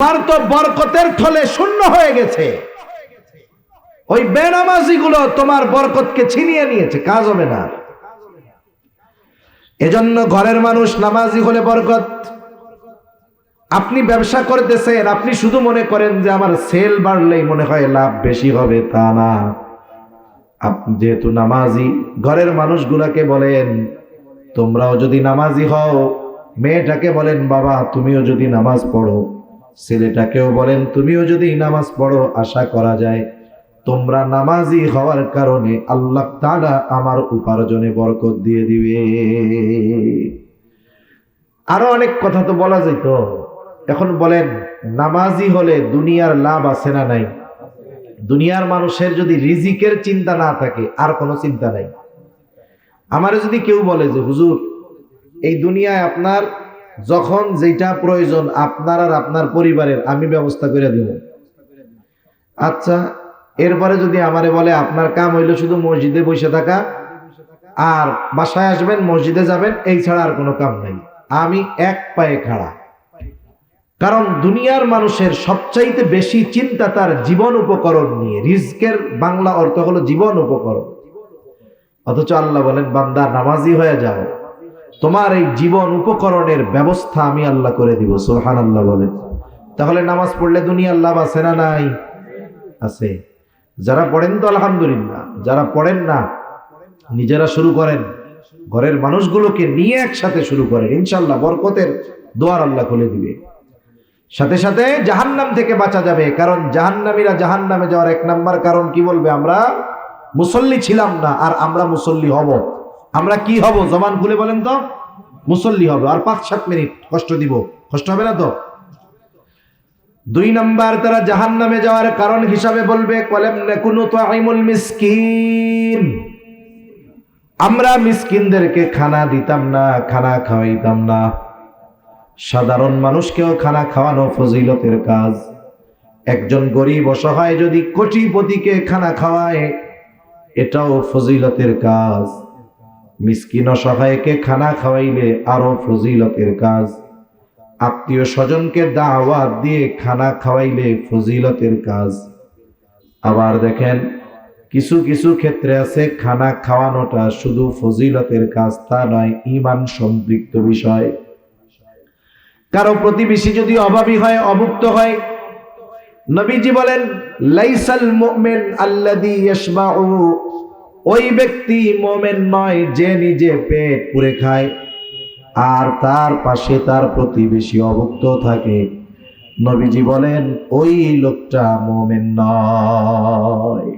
তোমার তো বরকতের থলে শূন্য হয়ে গেছে। ওই বেনামাজি গুলো তোমার বরকতকে ছিনিয়ে নিয়েছে, কাজ হবে না। এজন্য ঘরের মানুষ নামাজি হলে বরকত। আপনি ব্যবসা করতেছেন, আপনি শুধু মনে করেন যে আমার সেল বাড়লেই মনে হয় লাভ বেশি হবে, তা না। আপনি যেহেতু নামাজি, ঘরের মানুষগুলাকে বলেন তোমরাও যদি নামাজি হও, মেয়েটাকে বলেন বাবা তুমিও যদি নামাজ পড়ো, ছেলেটাকেও বলেন তুমিও যদি নামাজ পড়ো, আশা করা যায় তোমরা নামাজি হওয়ার কারণে আল্লাহ তাআলা আমার উপার্জনে বরকত দিয়ে দিবে। আরো অনেক কথা তো বলা যেত। এখন বলেন নামাজি হলে দুনিয়ার লাভ আছে না নাই? দুনিয়ার মানুষের যদি রিজিকের চিন্তা না থাকে আর কোনো চিন্তা নাই। আমার যদি কেউ বলে যে হুজুর এই দুনিয়ায় আপনার যখন যেটা প্রয়োজন আপনার আর আপনার পরিবারের আমি ব্যবস্থা করে দেব, আচ্ছা এরপরে যদি আমারে বলে আপনার কাম হইলো শুধু মসজিদে বসে থাকা আর বাসায় আসবেন মসজিদে যাবেন, এই ছাড়া আর কোনো কাম নাই, আমি এক পায়ে খাড়া। কারণ দুনিয়ার মানুষের সবচাইতে বেশি চিন্তা তার জীবন উপকরণ নিয়ে। রিজকের বাংলা অর্থ হলো জীবন উপকরণ। অথচ আল্লাহ বলেন বান্দা নামাজি হয়ে যাও, তোমার এই জীবন উপকরণের ব্যবস্থা আমি আল্লাহ করে দিব। সুবহানাল্লাহ বলেন। তাহলে নামাজ পড়লে দুনিয়ার লাভ আছে না নাই? আছে। যারা পড়েন তো আলহামদুলিল্লাহ, যারা পড়েন না নিজেরা শুরু করেন, ঘরের মানুষগুলোকে নিয়ে একসাথে শুরু করেন, ইনশাআল্লাহ বরকতের দুয়ার আল্লাহ খুলে দিবে। সাথে সাথে জাহান্নাম থেকে বাঁচা যাবে। কারণ জাহান্নামীরা জাহান্নামে যাওয়ার এক নাম্বার কারণ কি বলবে? আমরা মুসল্লি ছিলাম না, আর আমরা মুসল্লি হব। আমরা কি হব? জবান খুলে বলেন তো। মুসল্লি হবে। আর 5-7 মিনিট কষ্ট দিব, কষ্ট হবে না তো? 2 নাম্বার তারা জাহান্নামে যাওয়ার কারণ হিসাবে বলবে কলাম নাকুনু তুআইমুল মিসকিন, আমরা মিসকিনদেরকে খানা দিতাম না, খানা খাওয়াইতাম না। সাধারণ মানুষকেও খানা খাওয়ানো ফজিলতের কাজ। একজন গরিব অসহায় যদি কোটিপতিকে খানা খাওয়ায়, এটাও ফজিলতের কাজ। মিসকিন অসহায়কে খানা খাওয়াইলে আরো ফজিলতের কাজ। আত্মীয় স্বজনকে দাওয়াত দিয়ে খানা খাওয়াইলে ফজিলতের কাজ। আবার দেখেন কিছু কিছু ক্ষেত্রে আছে খানা খাওয়ানোটা শুধু ফজিলতের কাজ তা নয়, ঈমান সম্পৃক্ত বিষয়। কারো প্রতিবেশী যদি অভাবী হয়, অভুক্ত হয়, নবীজি বলেন লাইসাল মুমিন আল্লাযী ইয়াশবাউ, ওই ব্যক্তি মুমিন নয় যে নিজে পেট পুরে খায় আর তার পাশে তার প্রতিবেশী অভুক্ত থাকে। নবীজি বলেন ওই লোকটা মুমিন নয়।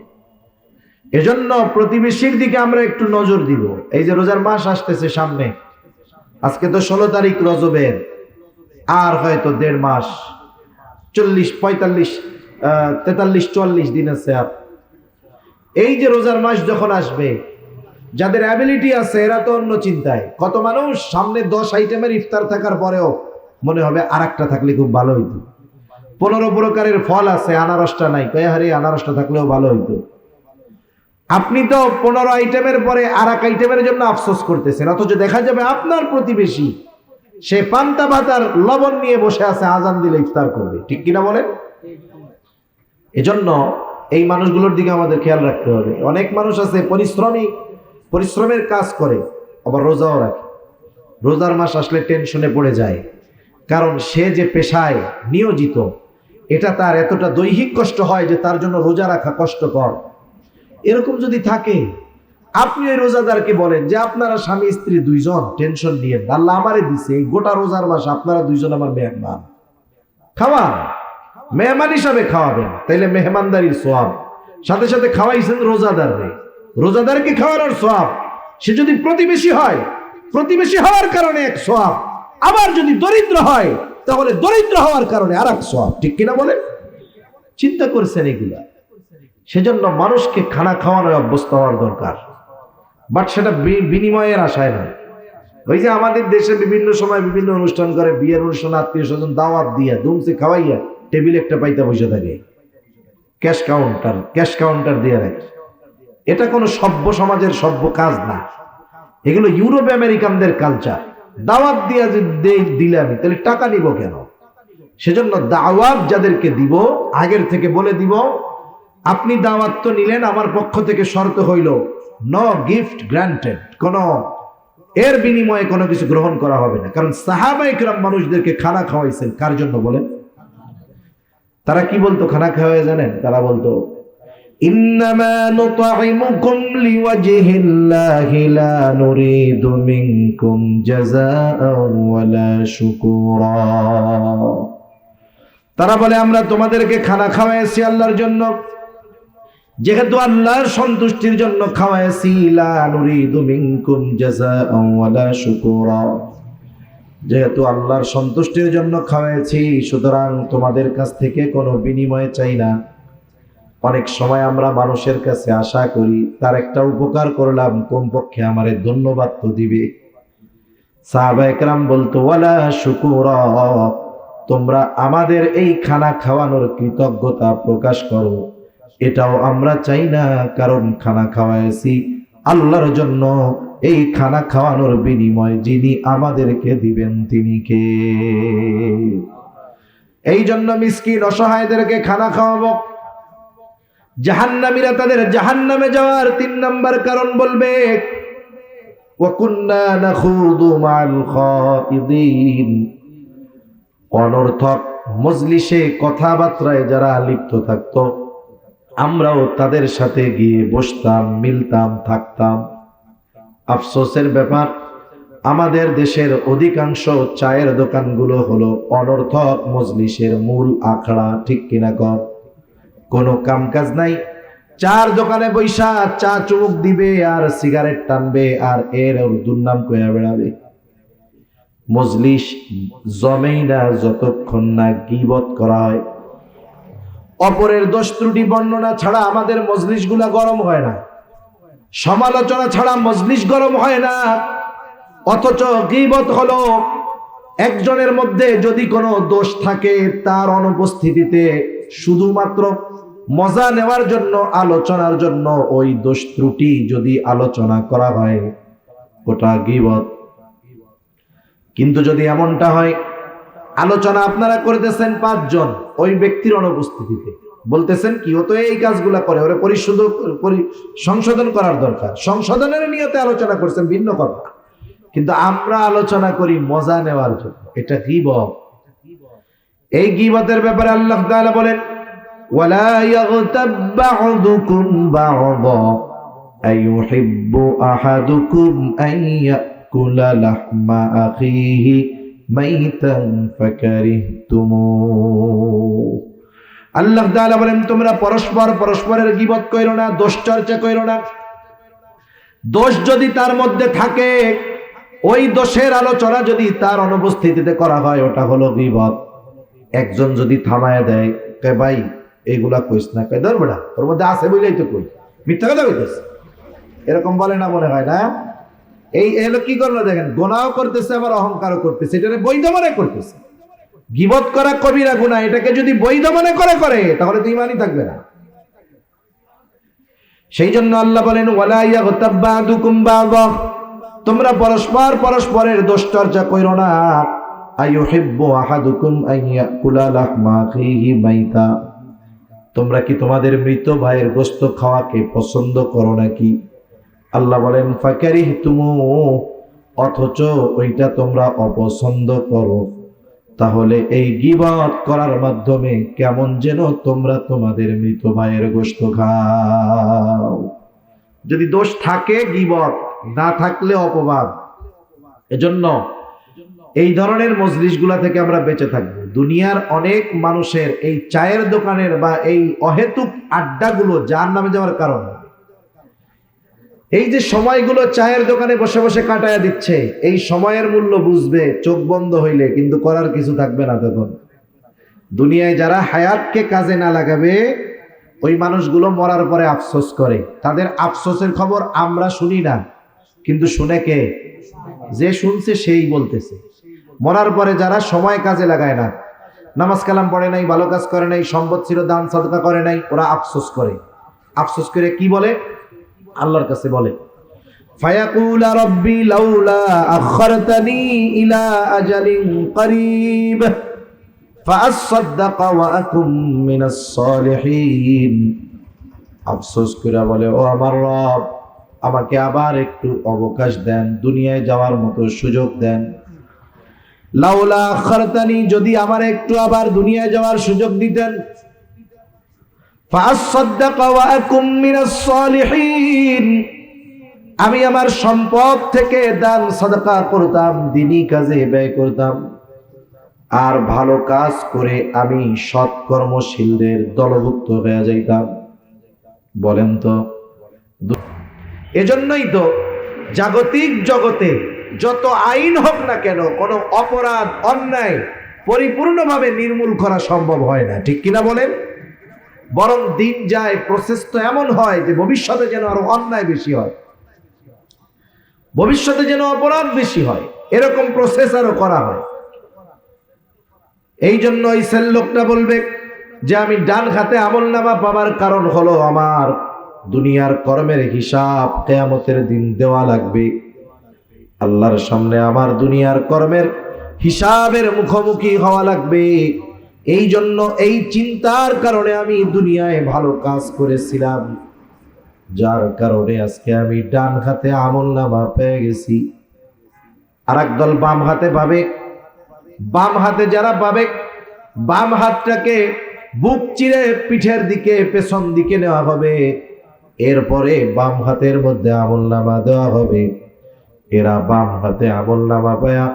এজন্য প্রতিবেশীর দিকে আমরা একটু নজর দিব। এই যে রোজার মাস আসতেছে সামনে, আজকে তো 16 তারিখ রজবের, আর হয়তো 1.5 মাস, 40, 45, 43, 44 দিন আছে। আর এই যে রোজার মাস যখন আসবে, যাদের অ্যাবিলিটি আছে এরা তো অন্য চিন্তায়। কত মানুষ সামনে 10 আইটেমের ইফতার থাকার পরেও মনে হবে আর একটা থাকলে খুব ভালো হইতো। 15 প্রকারের ফল আছে, আনারসটা নাই, কয়ে হারে আনারসটা থাকলেও ভালো হইতো। আপনি তো 15 আইটেমের পরে আর এক আইটেমের জন্য আফসোস করতেছেন, অথচ দেখা যাবে আপনার প্রতিবেশী সে পান্তা ভাতার লবণ নিয়ে বসে আছে, আজান দিলে ইফতার করবে। ঠিক কিনা বলেন? এজন্য এই মানুষগুলোর দিকে আমাদের খেয়াল রাখতে হবে। অনেক মানুষ আছে পরিশ্রমের কাজ করে, আবার রোজাও রাখে। রোজার মাস আসলে টেনশনে পড়ে যায়, কারণ সে যে পেশায় নিয়োজিত এটা তার এতটা দৈহিক কষ্ট হয় যে তার জন্য রোজা রাখা কষ্টকর। এরকম যদি থাকে, আপনি ওই রোজাদারকে বলেন যে আপনারা স্বামী স্ত্রী 2 জন টেনশন নিয়ে, আল্লাহ আমারে দিছে এই গোটা রোজার মাস, আপনারা 2 জন আমার মেহমান, খাওয়ান, মেহমান হিসাবে খাওয়াবেন, তাইলে মেহমানদারির সওয়াব। সাথে সাথে খাওয়াইছেন রোজাদারকে খাওয়ানোর সওয়াব। সে যদি প্রতিবেশী হয়, প্রতিবেশী হওয়ার কারণে এক সওয়াব, আবার যদি দরিদ্র হয় তাহলে দরিদ্র হওয়ার কারণে আর এক সওয়াব। ঠিক কিনা বলেন? চিন্তা করছেন এগুলা? সেজন্য মানুষকে খানা খাওয়ানোর অভ্যস্ত হওয়ার দরকার, বাট সেটা বিনিময়ের আশায় নয়। ওই যে আমাদের দেশে বিভিন্ন সময় বিভিন্ন অনুষ্ঠান করে, বিয়ের অনুষ্ঠান, আত্মীয় স্বজন দাওয়াত দিয়া দুমসে খাওয়াইয়া টেবিল একটা পাইতে বসে থাকে, ক্যাশ কাউন্টার দিয়ে রাখে। এটা কোনো সভ্য সমাজের সভ্য কাজ না। এগুলো ইউরোপ আমেরিকানদের কালচার। দাওয়াত দিয়া যে দিলে আমি, তাহলে টাকা নিব কেন? সেজন্য দাওয়াত যাদেরকে দিব আগের থেকে বলে দিব, আপনি দাওয়াত তো নিলেন, আমার পক্ষ থেকে শর্ত হইল নো গিফট গ্রান্টেড, কোন এর বিনিময়ে কোনো কিছু গ্রহণ করা হবে না। কারণ সাহাবায়ে কেরাম মানুষদেরকে খানা খাওয়াইছেন কার জন্য বলেন? তারা কি বলতো খানা খাওয়ায় জানেন? তারা বলতো ইন্নামা নুতঈমুকুম লিওয়াজহিল্লাহি লা নুরিদু মিনকুম জাযাআন ওয়ালা শুকুরা। তারা বলে আমরা তোমাদেরকে খানা খাওয়াইছি আল্লাহর জন্য, যেহেতু আল্লাহর সন্তুষ্টির জন্য খাওয়াইছি, লা নুরিদু মিনকুম জাযাআন ওয়ালা শুকুরা, যেহেতু আল্লাহর সন্তুষ্টির জন্য খাওয়াইছি সুতরাং তোমাদের কাছ থেকে কোনো বিনিময় চাই না। অনেক সময় আমরা মানুষের কাছে আশা করি তার একটা উপকার করলাম, কমপক্ষে আমারে ধন্যবাদ তো দিবে। সাহাবায়ে কেরাম বলতো ওয়ালা শুকুরা, তোমরা আমাদের এই খানা খাওয়ানোর কৃতজ্ঞতা প্রকাশ করো, এটাও আমরা চাই না, কারণ খানা খাওয়াইছি আল্লাহর জন্য। এই খানা খাওয়ানোর বিনিময় যিনি আমাদেরকে দিবেন তিনি কে? এই জন্য মিসকিন অসহায়দেরকে খানা খাওয়াবো। জাহান্নামীরা তাদের জাহান্নামে যাওয়ার 3 নাম্বার কারণ বলবে ওয়া কুন্না নাখুদু মা'আল খাইদিন, অনর্থক মজলিসে কথাবার্তায় যারা লিপ্ত থাকতো আমরাও তাদের সাথে গিয়ে বসতাম, মিলতাম, থাকতাম। আফসোসের ব্যাপার, আমাদের দেশের অধিকাংশ চায়ের দোকানগুলো হলো অনর্থক মজলিসের মূল আখড়া, ঠিক কিনা কর? কোনো কাম কাজ নাই, চার দোকানে বৈশা চা চুমুক দিবে আর সিগারেট টানবে আর এর দুর্নাম কইয়া বেড়াবে। মজলিস জমেই না যতক্ষণ না গীবত করা হয়। অপরের দোষ ত্রুটি বর্ণনা ছাড়া আমাদের মজলিসগুলা গরম হয় না, সমালোচনা ছাড়া মজলিস গরম হয় না। অথচ গীবত হলো একজনের মধ্যে যদি কোনো দোষ থাকে তার অনুপস্থিতিতে শুধুমাত্র মজা নেওয়ার জন্য, আলোচনার জন্য ওই দোষ ত্রুটি যদি আলোচনা করা হয় ওটা গীবত। কিন্তু যদি এমনটা হয় আলোচনা আপনারা করতেছেন 5 জন, ওই ব্যক্তির অনুপস্থিতিতে বলতেছেন কি ও তো এই কাজগুলা করে, ওরে সংশোধন করার দরকার, সংশোধনের নিয়তে আলোচনা করছেন ভিন্ন কথা, কিন্তু আমরা আলোচনা করি মজা নেওয়ার জন্য, এটা গীবত। এই গীবতের ব্যাপারে আল্লাহ তাআলা বলেন ওয়ালা ইয়াগতাব বা'দুকুম বা'দা আইয়ুহিব্বু আহাদুকুম আন ইয়াকুলা লাহমা আখিহি মাইতান ফাকারিহতুমুহ। আল্লাহ তাআলা বলেন তোমরা পরস্পরের গীবত কইরো না, দোষ চর্চা কইরো না। দোষ যদি তার মধ্যে থাকে, ওই দোষের আলোচনা যদি তার অনুপস্থিতিতে করা হয় ওটা হলো গীবত। একজন যদি থামায় দেয়, কে ভাই এগুলা কইস না, কে ধর বেটা ওর মধ্যে আছে বলেই তো কই, মিথ্যা কথা কইতেছে, এরকম বলে না মনে হয় না? এই এলো কি করলো দেখেন, গুনাহ করতেছে আবার অহংকারও করতেছে, এটা বৈধ মনে করতেছে। গীবত করা কবিরা গুনাহ, এটাকে যদি বৈধ মনে করে তাহলে তো ঈমানই থাকবে না। সেই জন্য আল্লাহ বলেন ওয়ালা ইয়াগতাব বা'দুকুম বা'দা, তোমরা পরস্পরের দোষ চর্চা কইরো না। আইয়ুহিব্বু আহাদুকুম আন ইয়াকুলা লাহমা আখিহি মাইতা, তোমরা কি তোমাদের মৃত ভাইয়ের গোশত খাওয়াকে পছন্দ করো নাকি? আল্লাহ বলেন ফাকারিহতুমুহ, অথচ ওইটা তোমরা অপছন্দ করো। তাহলে এই গীবত করার মাধ্যমে কেমন যেন তোমরা তোমাদের মৃত ভাইয়ের গোশত খাও। যদি দোষ থাকে গীবত, না থাকলে অপবাদ। এজন্য এই ধরনের মজলিসগুলা থেকে আমরা বেঁচে থাকবো। দুনিয়ার অনেক মানুষের এই চায়ের দোকানের বা এই অহেতুক আড্ডাগুলো জাহান্নামে যাওয়ার কারণ। এই যে সময়গুলো চায়ের দোকানে বসে বসে কাটায়া দিচ্ছে, এই সময়ের মূল্য বুঝবে চোখ বন্ধ হইলে, কিন্তু করার কিছু থাকবে না তখন। দুনিয়ায় যারা হায়াতকে কাজে না লাগাবে ওই মানুষগুলো মরার পরে আফসোস করে। তাদের আফসোসের খবর আমরা শুনি না, কিন্তু শুনে কে? যে শুনছে সেই বলতেছে। মরার পরে যারা সময় কাজে লাগায় না, নামাজ কালাম পড়ে নাই, ভালো কাজ করে নাই, সম্পদ ছিল দান সাদকা করে নাই, ওরা আফসোস করে। আফসোস করে কি বলে? আল্লাহর কাছে বলে ফায়াকুল রাব্বি লাউলা আখরতানি ইলা আজালিন করিব ফাআসাদদাকা ওয়া আকুম মিনাস সালিহিন। আফসোস করে বলে, ও আমার রব, আমাকে আবার একটু অবকাশ দেন, দুনিয়ায় যাওয়ার মতো সুযোগ দেন। লাউলা আখারতানি, যদি আমার একটু আবার দুনিয়ায় যাওয়ার সুযোগ দিতেন, ফাআসাদদাকা ওয়া আকুম মিনাস সালিহিন, আমি আমার সম্পদ থেকে দান সাদাকা করতাম, দ্বীনি কাজে ব্যয় করতাম, আর ভালো কাজ করে আমি সৎকর্মশীলদের দলভুক্ত হয়ে যাইতাম। বলেন তো, এজন্যই তো জাগতিক জগতে যত আইন হোক না কেন, কোনো অপরাধ অন্যায় পরিপূর্ণভাবে নির্মূল করা সম্ভব হয় না, ঠিক কিনা বলেন? বরং দিন যায়, প্রসেস তো এমন হয় যে ভবিষ্যতে যেন আরো অন্যায় বেশি হয়, ভবিষ্যতে যেন অপরাধ বেশি হয়, এরকম প্রসেস আরো করা হয়। এই জন্য এই লোকটা বলবে যে আমি ডান হাতে আমলনামা পাবার কারণ হলো আমার দুনিয়ার কর্মের হিসাব কিয়ামতের দিন দেওয়া লাগবে। আল্লাহর সামনে আমার দুনিয়ার কর্মের হিসাবের মুখোমুখি হওয়া লাগবে। এই জন্য এই চিন্তার কারণে আমি দুনিয়ায় ভালো কাজ করেছিলাম, যার কারণে আজকে আমি ডান হাতে আমলনামা পেয়ে গেছি। আর একদল বাম হাতে পাবে। বাম হাতে যারা পাবে, বাম হাতটাকে বুক চিরে পিঠের দিকে, পেছন দিকে নেওয়া হবে, এরপরে বাম হাতের মধ্যে আমলনামা দেওয়া হবে। এরা বাম হাতে আমলনামা পায়া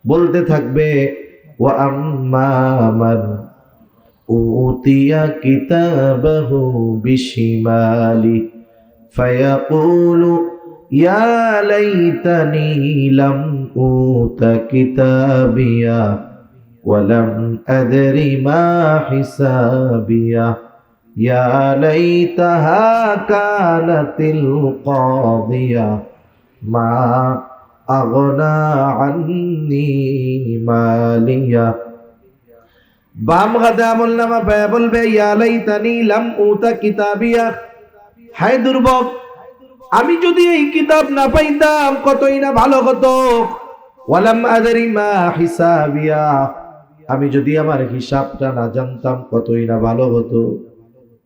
বলতে থাকবে, ওয়া আম্মা মান উতিয়া কিতাবাহু বিশিমালি ফায়াকুলু ইয়া লাইতানি লাম উতা কিতাবিয়া ওয়া লাম আদরি মা হিসাবিয়া ইয়া লাইতাহা কানাতিল কাদিয়া মা আগনা আন্নি মালিয়া। বাম হাতে আমলনামা পায়া বলবে, ইয়া লাইতানি লাম উতা কিতাবিয়া, হায় দুর্ভোগ, আমি যদি এই কিতাব না পাইতাম কতই না ভালো হতো। ওয়ালাম আদরি মা হিসাবিয়া, আমি যদি আমার হিসাবটা না জানতাম কতই না ভালো হতো।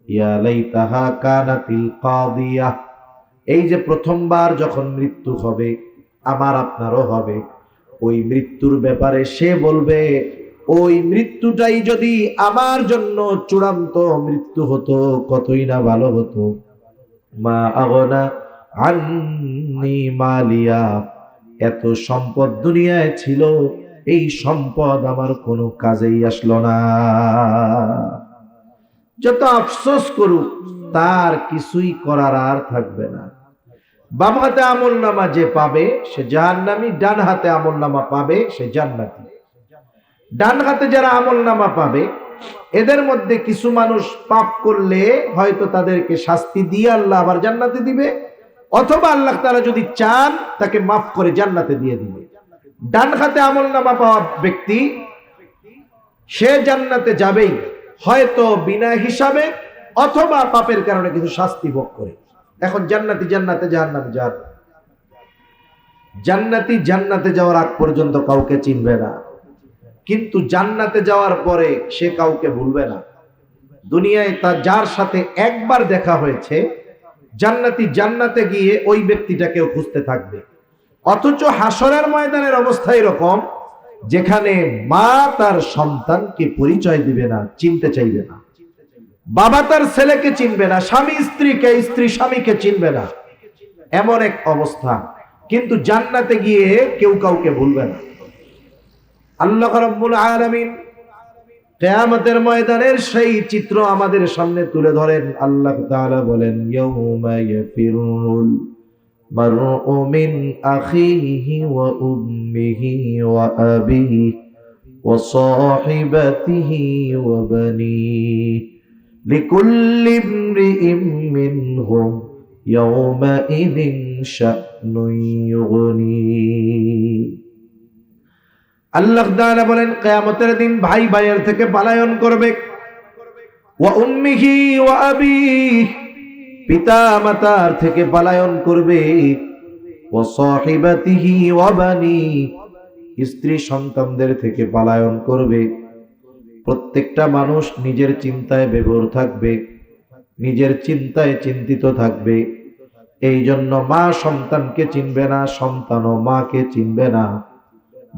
ইয়া লাইতাহা কানাতিল কাদিয়া, এই যে প্রথমবার যখন মৃত্যু হবে, আমার আপনারও হবে, ওই মৃত্যুর ব্যাপারে সে বলবে, ওই মৃত্যুটাই যদি আমার জন্য চূড়ান্ত মৃত্যু হতো কতই না ভালো হতো। মা আগনা আন্নি মালিয়া, এত সম্পদ দুনিয়ায় ছিল, এই সম্পদ আমার কোনো কাজেই আসলো না। যত আফসোস করুক তার কিছুই করার আর থাকবে না। বাম হাতে আমলনামা যে পাবে সে জাহান্নামী, ডান হাতে আমলনামা পাবে সে জান্নাতি। ডান হাতে যারা আমলনামা পাবে, এদের মধ্যে কিছু মানুষ পাপ করলে হয়তো তাদেরকে শাস্তি দিয়ে আল্লাহ আবার জান্নাতে দিবে, অথবা আল্লাহ তাআলা যদি চান তাকে মাফ করে জান্নাতে দিয়ে দিবে। ডান হাতে আমলনামা পাওয়া ব্যক্তি সে জান্নাতে যাবেই, হয়তো বিনা হিসাবে অথবা পাপের কারণে কিছু শাস্তি ভোগ করে। এখন জান্নাতি জান্নাতে, জাহান্নামী জাহান্নামে। জান্নাতি জান্নাতে যাওয়ার আগ পর্যন্ত কাউকে চিনবে না, কিন্তু জান্নাতে যাওয়ার পরে সে কাউকে ভুলবে না। দুনিয়ায় তার যার সাথে একবার দেখা হয়েছে, জান্নাতি জান্নাতে গিয়ে ওই ব্যক্তিটাকেও খুঁজতে থাকবে। অথচ হাসরের ময়দানের অবস্থা এরকম, যেখানে মা তার সন্তানকে পরিচয় দিবে না, চিনতে চাইবে না, বাবা তার ছেলেকে চিনবে না, স্বামী স্ত্রীকে, স্ত্রী স্বামীকে চিনবে না, এমন এক অবস্থা। কিন্তু জান্নাতে গিয়ে কেউ কাউকে ভুলবে না। আল্লাহ রাব্বুল আলামিন কিয়ামতের ময়দানের সেই চিত্র আমাদের সামনে তুলে ধরেন। আল্লাহ তাআলা বলেন, ইয়াউমা ইয়াফিরুল মারউ মিন আখিহি ওয়া উম্মিহি ওয়া আবিহি ওয়া সাহিবাতিহি ওয়া বানিহি লিকুল্লি ইমরিইম মিনহুম ইয়াউমাইযিন শা'নুন ইউগনি। আল্লাহ তাআলা বলেন, কিয়ামতের দিন ভাই ভাইয়ের থেকে পলায়ন করবে। ওয়া উম্মিহি ওয়া আবিহি, পিতা মাতার থেকে পলায়ন করবে। ওয়া সাহিবাতিহি ওয়া বানি, স্ত্রী সন্তানদের থেকে পলায়ন করবে। প্রত্যেকটা মানুষ নিজের চিন্তায় বিভোর থাকবে, নিজের চিন্তায় চিন্তিত থাকবে। এই জন্য মা সন্তানকে চিনবে না, সন্তানও মাকে চিনবে না।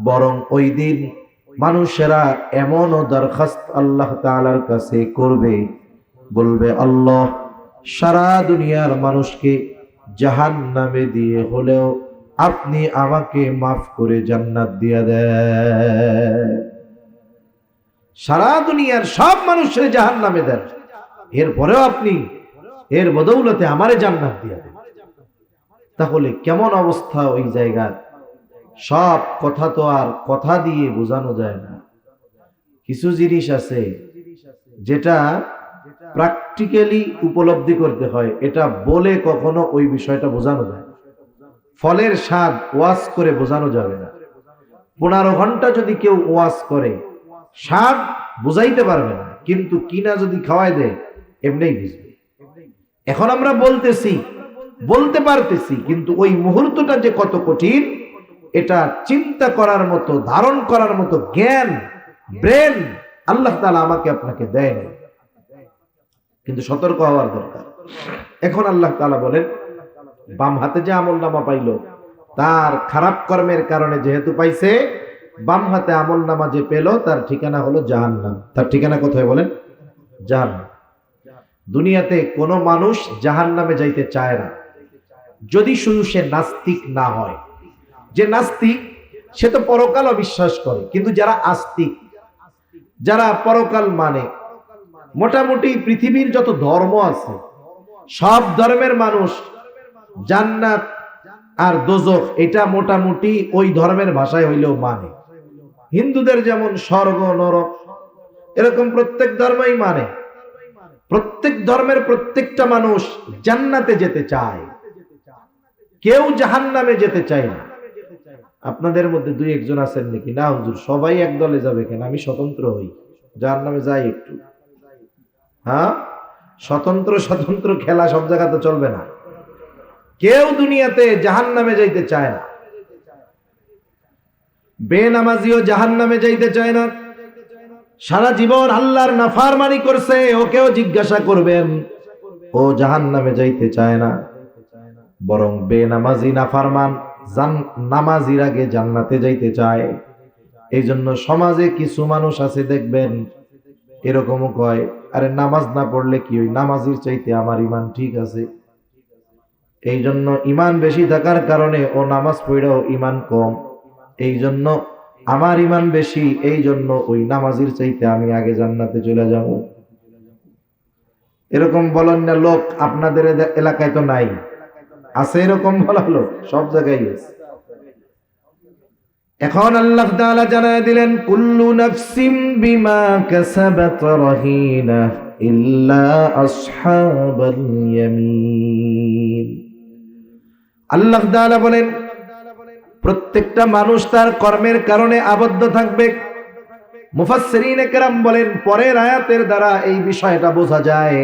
বরং ওই দিন মানুষেরা এমনও দরখাস্ত আল্লাহ তাআলার কাছে করবে, বলবে, আল্লাহ, সারা দুনিয়ার মানুষকে জাহান্নামে দিয়ে হলেও আপনি আমাকে মাফ করে জান্নাত দিয়ে দেন। সারা দুনিয়ার সব মানুষের জাহান্নামে দেন, এরপরেও আপনি এর বদৌলতে আমারে জান্নাত দিয়ে দেন। তাহলে কেমন অবস্থা ওই জায়গার? সব কথা তো আর কথা দিয়ে বোঝানো যায় না। কিছু জিনিস আছে যেটা প্র্যাকটিক্যালি উপলব্ধি করতে হয়, এটা বলে কখনো ওই বিষয়টা বোঝানো যায় না। ফলের স্বাদ ওয়াজ করে বোঝানো যাবে না। 15 ঘন্টা যদি কেউ ওয়াজ করে স্বাদ বুঝাইতে পারবে না, কিন্তু কিনা যদি খাওয়াই দেয় এমনিই বুঝবে। এখন আমরা বলতেছি, বলতে পারতেছি, কিন্তু ওই মুহূর্তটা যে কত কঠিন এটা চিন্তা করার মতো, ধারণ করার মতো জ্ঞান, ব্রেন আল্লাহ তাআলা আমাকে আপনাকে দেয় না। কিন্তু সতর্ক হওয়ার দরকার। এখন আল্লাহ তাআলা বলেন, বাম হাতে যে আমলনামা পাইলো, তার খারাপ কর্মের কারণে যেহেতু পাইছে, বাম হাতে আমলনামা যে পেল তার ঠিকানা হলো জাহান্নাম। তার ঠিকানা কোথায় বলেন? জাহান্নাম। দুনিয়াতে কোনো মানুষ জাহান্নামে যাইতে চায় না, যদি শুধু সে নাস্তিক না হয়। যে নাস্তিক সে তো পরকাল অবিশ্বাস করে, কিন্তু যারা আস্তিক, যারা পরকাল মানে, মোটামুটি পৃথিবীর যত ধর্ম আছে সব ধর্মের মানুষ জান্নাত আর দোজখ এটা মোটামুটি ওই ধর্মের ভাষায় হইলেও মানে। হিন্দুদের যেমন স্বর্গ নরক, এরকম প্রত্যেক ধর্মই মানে। প্রত্যেক ধর্মের প্রত্যেকটা মানুষ জান্নাতে যেতে চায়, কেউ জাহান্নামে যেতে চায় না। আপনাদের মধ্যে দুই একজন আছেন নাকি, না হুজুর সবাই এক দলে যাবে কেন, আমি স্বতন্ত্র হই, জাহান্নামে যাই একটু। হ্যাঁ, স্বতন্ত্র স্বতন্ত্র খেলা সব জায়গাতে চলবে না। কেউ দুনিয়াতে জাহান্নামে যাইতে চায় না। বেনামাজিও জাহান্নামে যাইতে চায় না। সারা জীবন আল্লাহর নাফরমানি করছে, ওকেও জিজ্ঞাসা করবেন, ও জাহান্নামে যাইতে চায় না। বরং বেনামাজি নাফরমান নামাজির আগে জান্নাতে যাইতে চায়। এই জন্য সমাজে কিছু মানুষ আছে দেখবেন এরকমও কয়, আরে নামাজ না পড়লে কি, ওই নামাজির চাইতে আমার ইমান ঠিক আছে। এই জন্য ইমান বেশি থাকার কারণে ও নামাজ পড়েও ইমান কম, এই জন্য আমার ইমান বেশি, এই জন্য ওই নামাজির চাইতে আমি আগে জান্নাতে চলে যাব। এরকম বলেন না লোক? আপনাদের এলাকায় তো নাই, আছে এরকম বলা লোক? সব জায়গায় আছে। এখন আল্লাহ তাআলা জানায় দিলেন, কুল্লু নাফসিম বিমা কাসাবাত রাহিনা ইল্লা আসহাবাল ইয়ামিন। আল্লাহ তাআলা বলেন, প্রত্যেকটা মানুষ তার কর্মের কারণে আবদ্ধ থাকবে। মুফাসসিরিনে কেরাম বলেন, পরের আয়াতের দ্বারা এই বিষয়টা বোঝা যায়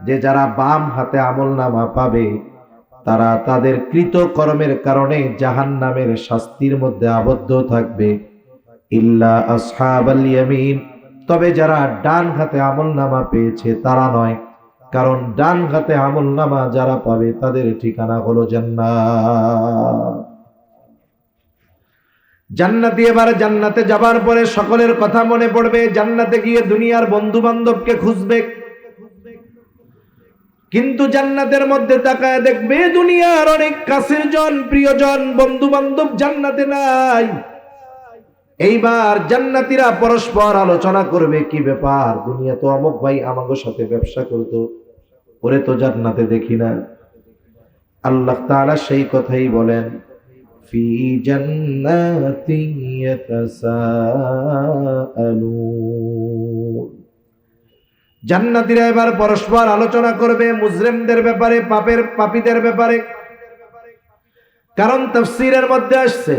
যে যারা বাম হাতে আমলনামা পাবে তারা তাদের কৃত কর্মের কারণে জাহান্নামের শাস্তির মধ্যে আবদ্ধ থাকবে। ইল্লা আসহাবাল ইয়ামিন, তবে যারা ডান হাতে আমলনামা পেয়েছে তারা নয়, কারণ ডান হাতে আমলনামা যারা পাবে তাদের ঠিকানা হলো জান্নাত। জান্নাতি এবার জান্নাতে যাবার পরে সকলের কথা মনে পড়বে, জান্নাতে গিয়ে দুনিয়ার বন্ধু বান্ধবকে খুঁজবে। কিন্তু জান্নাতের মধ্যে তাকায় দেখবে দুনিয়ার অনেক কাছের জন, প্রিয়জন, বন্ধু বান্ধব জান্নাতে নাই। এইবার জান্নাতীরা পরস্পর আলোচনা করবে, কি ব্যাপার, দুনিয়া তো অমুক ভাই আমাদের সাথে ব্যবসা করতো, ওরে তো জান্নাতে দেখি না। আল্লাহ তাআলা সেই কথাই বলেন, ফি জান্নাতি ইয়াতাসাআলুন। জান্নাতীরা এবার পরস্পর আলোচনা করবে মুজরিমদের ব্যাপারে, পাপীদের ব্যাপারে। কারণ তাফসীরের মধ্যে আসছে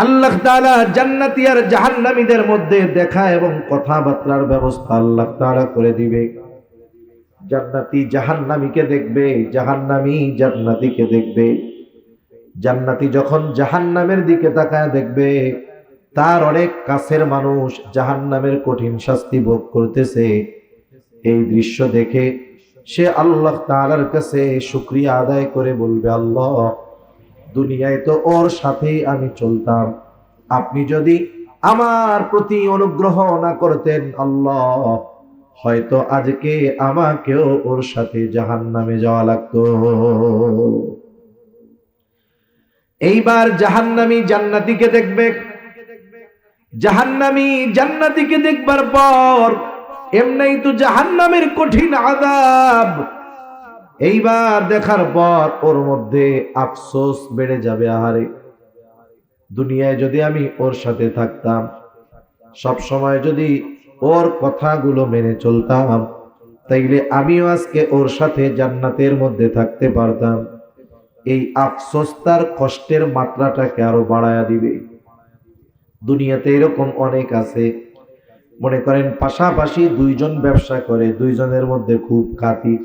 আল্লাহ তাআলা জান্নাতি আর জাহান্নামীদের মধ্যে দেখা এবং কথাবার্তার ব্যবস্থা আল্লাহ তাআলা করে দিবে। জান্নাতি জাহান্নামীকে দেখবে, জাহান্নামী জান্নাতীকে দেখবে। জান্নাতি যখন জাহান্নামের দিকে তাকায় দেখবে তার অনেক কাছের মানুষ জাহান্নামের কঠিন শাস্তি ভোগ করতেছে। এই দৃশ্য দেখে সে আল্লাহ তাআলার কাছে শুকরিয়া আদায় করে বলবে, আল্লাহ, দুনিয়ায় তো ওর সাথেই আমি চলতাম, আপনি যদি আমার প্রতি অনুগ্রহ না করতেন আল্লাহ, হয়তো আজকে আমাকেও ওর সাথে জাহান্নামে যাওয়া লাগতো। এইবার জাহান্নামী জান্নাতীকে দেখবে। জাহান্নামী জান্নাতীকে দেখবার পর এমনিই তো জাহান্নামের কঠিন আযাব, এইবার দেখার পর ওর মধ্যে আফসোস বেড়ে যাবে। আহারে, দুনিয়ায় যদি আমি ওর সাথে থাকতাম, সব সময় যদি ওর কথাগুলো মেনে চলতাম, তাইলে আমিও আজকে ওর সাথে জান্নাতের মধ্যে থাকতে পারতাম। এই আফসোস তার কষ্টের মাত্রাটাকে আরো বাড়ায়া দিবে। দুনিয়াতে এরকম অনেক আছে, মনে করেন পাশাপাশি দুইজন ব্যবসা করে, দুইজনের মধ্যে খুব খাতির,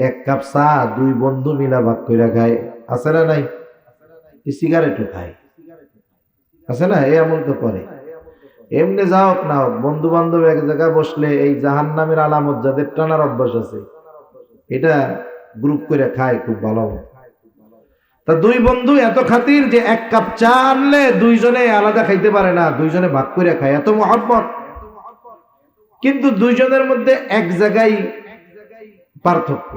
এক কাপ চা দুই বন্ধু মিলা ভাগ করে খায়, আছে না নাই? সিগারেটও খায়, আছে না? এমন তো করে। এমনি যাও না, বন্ধু বান্ধব এক জায়গায় বসলে এই জাহান্নামের আলামত যাদের টানার অভ্যাস আছে, এটা গ্রুপ করে খায় খুব ভালো। তা দুই বন্ধু এত খাতির যে এক কাপ চা আনলে দুইজনে আলাদা খাইতে পারে না, দুইজনে ভাগ করে খায়, এত মহব্বত। কিন্তু দুইজনের মধ্যে এক জায়গায় পার্থক্য,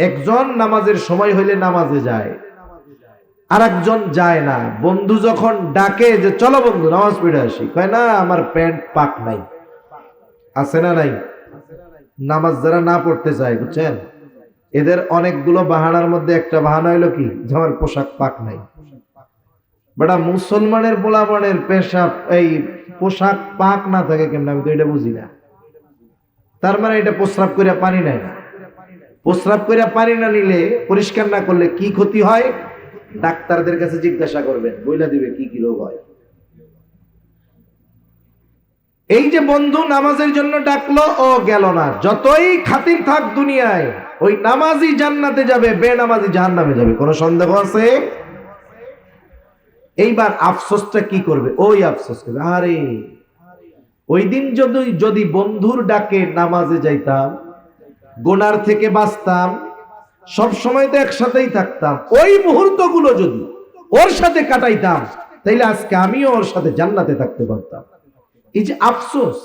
একজন নামাজের সময় হইলে নামাজে যায়, আর একজন যায় না। বন্ধু যখন ডাকে যে চলো বন্ধু নামাজ পড়ে আসি, কয় না আমার প্যান্ট পাক নাই, আছে না নাই? নামাজ যারা না পড়তে চায়, বুঝছেন, এদের অনেকগুলো বাহানার মধ্যে একটা বাহানা হইলো কি, যে আমার পোশাক পাক নাই। বেটা মুসলমানের পোলাপানের পেশাব এই পোশাক পাক না থাকে কেমন, আমি তো এটা বুঝি না। তার মানে এটা প্রস্রাব করে পানি নেয় না। প্রস্রাব করে পানি না নিলে, পরিষ্কার না করলে কি ক্ষতি হয়, ডাক্তারদের কাছে জিজ্ঞাসা করবেন, বইলা দিবে কি কি রোগ হয়। এই যে বন্ধু নামাজের জন্য ডাকলো, ও গেল না, যতই খাতির থাক দুনিয়ায়, ওই নামাজি জান্নাতে যাবে, বেনামাজি জাহান্নামে যাবে, কোনো সন্দেহ আছে? এইবার আফসোসটা কি করবে? ওই আফসোস করবে, আরে ওই দিন যদি বন্ধুর ডাকে নামাজে যাইতাম, গুনার থেকে বাঁচতাম, সব সময় তো একসাথেই থাকতাম, ওই মুহূর্তগুলো যদি ওর সাথে কাটাইতাম, তাইলে আজকে আমিও ওর সাথে জান্নাতে থাকতে পারতাম। এই যে আফসোস,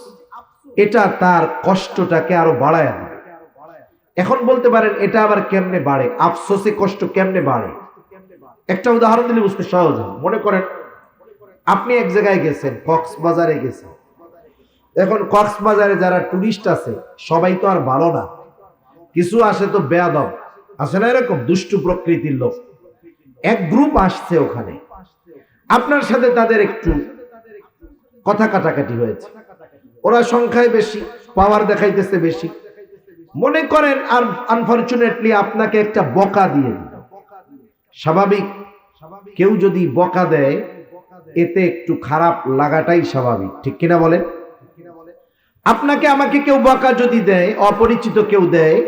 এটা তার কষ্টটাকে আরো বাড়ায় দেয়। এখন বলতে পারেন এটা আবার কেমনে বাড়ে, আফসোসে কষ্ট কেমনে বাড়ে? একটা উদাহরণ দিলে বুঝতে সহজ হয়। মনে করেন আপনি এক জায়গায় গেছেন, কক্সবাজারে গেছেন। এখন কক্সবাজারে যারা টুরিস্ট আছে সবাই তো আর ভালো না, কিছু আসে তো বেয়াদব, আছে না এরকম দুষ্টু প্রকৃতির লোক। এক গ্রুপ আসছে ওখানে, আপনার সাথে তাদের একটু কথা কাটাকাটি হয়েছে, ওরা সংখ্যায় বেশি, পাওয়ার দেখাইতেছে বেশি। মনে করেন আর আনফরচুনেটলি আপনাকে একটা বকা দিয়ে দিল। স্বাভাবিক, কেউ যদি বকা দেয় এতে একটু খারাপ লাগাটাই স্বাভাবিক, ঠিক কিনা বলেন? আপনাকে আমাকে কেউ বকা যদি দেয়, অপরিচিত কেউ দেয়,